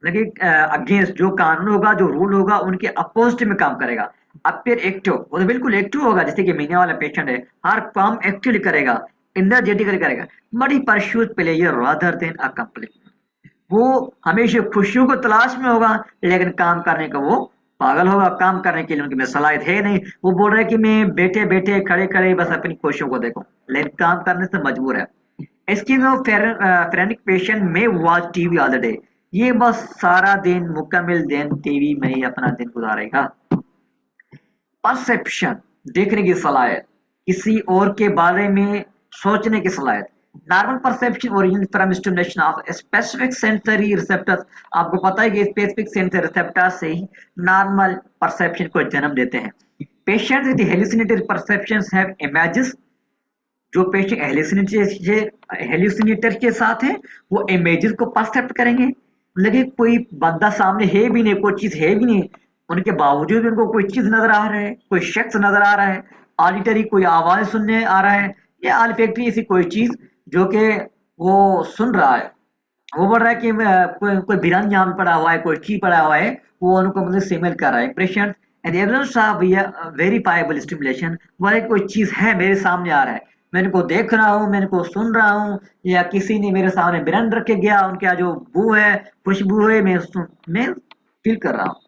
A: लेकिन अगेंस्ट जो कानून होगा, जो रूल होगा, उनके अपोजिट में काम करेगा। अपियर एक्टिव, वो तो बिल्कुल एक्टिव होगा, जैसे कि मीना वाला पेशेंट है, हर काम एक्टिवली करेगा, एनर्जेटिकली करेगा, but he pursues pleasure rather than accomplishment. वो हमेशा खुशियों को तलाश में होगा, लेकिन काम करने का वो पागल होगा, काम करने के लिए उनकी में सलाहियत है नहीं। वो बोल रहा है कि मैं बैठे बैठे खड़े खड़े बस अपनी खुशियों को देखूं, लेकिन काम करने से मजबूर है। स्किज़ोफ्रेनिक पेशेंट में watch TV all the day, ये बस सारा दिन मुकम्मल दिन टीवी में ही अपना दिन गुजारेगा। परसेप्शन, देखने की सलाहियत, किसी और के बारे में सोचने की सलाहियत। Normal perception origin from stimulation of specific sensory receptors. आपको पता है कि स्पेसिफिक सेंसरी रिसेप्टर से ही नॉर्मल परसेप्शन को जन्म देते हैं। Patients with hallucinatory perceptions have images. जो पेशेंट हेलुसिनेटर के साथ है, वो इमेजेस को परसेप्ट करेंगे। लेकिन कोई बंदा सामने है भी नहीं, कोई चीज है भी नहीं, उनके बावजूद भी उनको कोई चीज नजर आ रहा है, कोई शख्स नजर आ रहा है, ऑडिटरी कोई आवाज सुनने आ रहा है, या ऑल्फैक्टरी ऐसी कोई चीज जो कि वो सुन रहा है। वो बोल रहा है कि कोई कोई बिरंग यहाँ पे पड़ा हुआ है, कोई ची पड़ा हुआ है, वो उनको मतलब सिमिल कर रहा है impression and evidence of verifiable stimulation. वो है कोई चीज है मेरे सामने आ रहा है, मैं इनको देख रहा हूँ, मैं इनको सुन रहा हूँ, या किसी ने मेरे सामने बिरंग रख के गया, उनका जो बू है, खुशबू है, मैं फील कर रहा हूँ।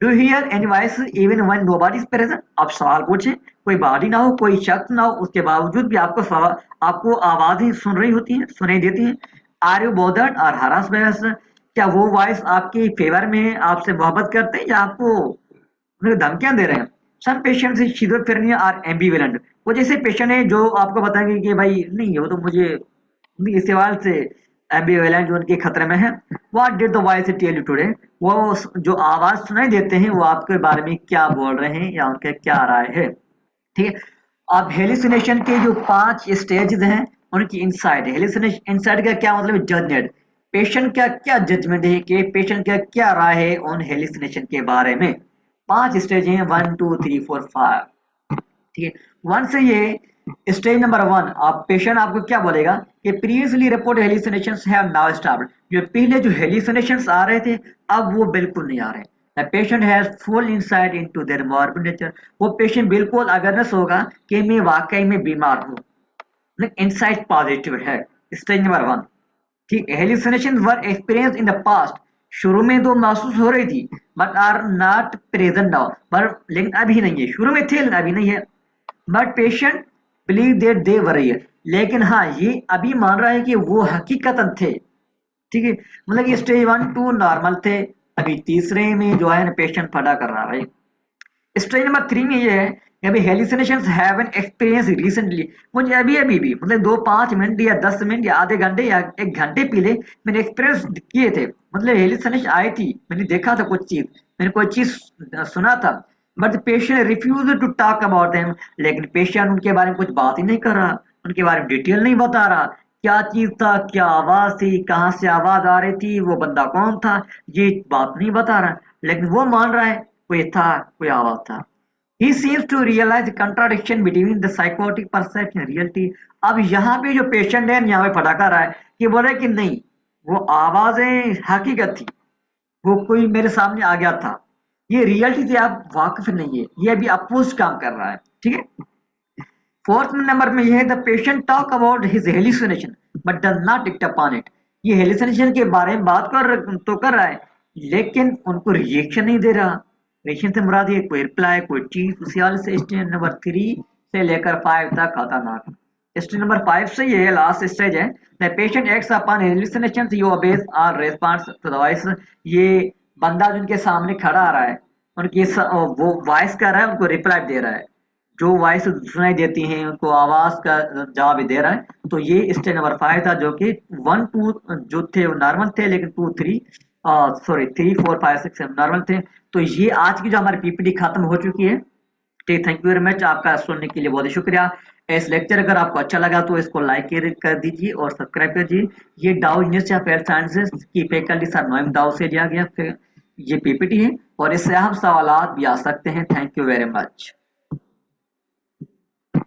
A: Do here any voice even when nobody is present. आप सवाल पूछें, कोई बॉडी ना हो, कोई शख्स ना हो, उसके बावजूद भी आपको सवाल, आपको आवाजें सुन रही होती हैं, सुनाई देती हैं। आर यू बोदर्ड और हरास बहस, क्या वो वॉइस आपके फेवर में है, आपसे मोहब्बत करते हैं, या आपको उन्हें धमकियां दे रहे हैं। सम पेशेंट शिजोफ्रेनिया आर एम्बिवेलेंट, वो जैसे पेशेंट है जो आपको बताएंगे कि भाई नहीं वो तो मुझे इस सवाल से एम्बिवेलेंट, जो उनके खतरे में है। What did the voice tell you today, वो जो आवाज सुनाई देते हैं वो आपके बारे में क्या बोल रहे हैं या उनके क्या राय है। ठीक है। अब हेलिसिनेशन के जो 5 स्टेजेस हैं, उनकी इनसाइट, हेलिसिनेशन इनसाइट का क्या मतलब है, जजमेंट। पेशेंट का क्या जजमेंट है, कि पेशेंट का क्या राय है उन हेलिसिनेशन के बारे में। 5 स्टेज हैं, 1 2 3 4 5। ठीक है। वन से ये स्टेज नंबर 1, आप पेशेंट आपको क्या बोलेगा कि previously report hallucinations have now stopped. जो पहले जो हेलिसिनेशंस आ रहे थे, अब वो बिल्कुल नहीं आ रहे। The patient has full insight into their morbid nature. वो पेशेंट बिल्कुल अवेयरनेस होगा कि मैं वाकई में बीमार हूँ, इनसाइट पॉजिटिव है। Stage number 1। ठीक, hallucinations were experience in the past. शुरू में तो महसूस हो रही थी, but are not present now, पर लेकिन अभी नहीं है। शुरू में थे लेकिन अभी नहीं है। But patient believe that they were real, लेकिन हाँ ये अभी मान रहा है कि वो हकीकतन थे। ठीक है। मतलब कि स्टेज 1 2 नॉर्मल थे, अभी तीसरे में जो है ना पेशेंट फटा कर रहा है भाई। स्टेज नंबर 3 में ये है कि अभी hallucinations have an experience recently. मुझे अभी अभी भी मतलब 2 5 मिनट या 10 मिनट या आधे घंटे या 1 घंटे पहले मैंने एक्सपीरियंस किए थे, मतलब हेलुसिनेशन आई थी, मैंने देखा था कुछ चीज, मैंने कोई चीज सुना था। But patient refuse to talk about them, लेकिन पेशेंट उनके बारे में कुछ बात ही नहीं कर रहा, उनके बारे में डिटेल नहीं बता रहा, क्या चीज था, क्या आवाज थी, कहाँ से आवाज आ रही थी, वो बंदा कौन था, ये बात नहीं बता रहा। लेकिन वो मान रहा है कोई था, कोई आवाज था। He seems to realize the contradiction between the psychotic perception and reality. अब यहाँ पे जो पेशेंट है यहाँ पे फटाका रहा है कि बोल रहा है कि नहीं, वो आवाजें हकीकत थी, वो कोई मेरे सामने आ गया था, ये रियलिटी से आप वाकिफ नहीं है, ये अभी अपोज काम कर रहा है। ठीक है। फोर्थ नंबर में यह है the patient talk about his hallucination but does not act upon it. ये हेलुसिनेशन के बारे में बात कर रहा है, लेकिन उनको रिएक्शन नहीं दे रहा। रिएक्शन से मुराद ये कोई रिप्लाई, कोई चीज, उसी वाले से स्टेज नंबर 3 से लेकर 5 तक खतरनाक। स्टेज नंबर 5 से ये लास्ट स्टेज है, the patient acts upon hallucination, you obeys और रेस्पॉन्स टू द वॉइस। ये बंदा जिनके सामने खड़ा आ रहा है, उनकी वो वॉइस कर रहा है, उनको रिप्लाई दे रहा है, जो वॉइस सुनाई देती हैं उनको आवाज का जवाब दे रहा है। तो ये स्टेज नंबर 5 था, जो कि 1 2 जो थे वो नॉर्मल थे, लेकिन 2 3 सॉरी 3 4 5 6 7 नॉर्मल थे। तो ये आज की जो हमारी पीपीटी खत्म हो चुकी है। ठीक, थैंक यू वेरी मच, आपका सुनने के लिए बहुत शुक्रिया। इस लेक्चर अगर आपको अच्छा लगा तो इसको लाइक कर दीजिए और सब्सक्राइब कर दीजिए। ये डाउ यूनिवर्सिटी ऑफ हेल्थ साइंसेज की फैकल्टी सर नोएम दाऊ से लिया गया ये पीपीटी है, और इससे हम सवाल भी आ सकते हैं। Thank you very much.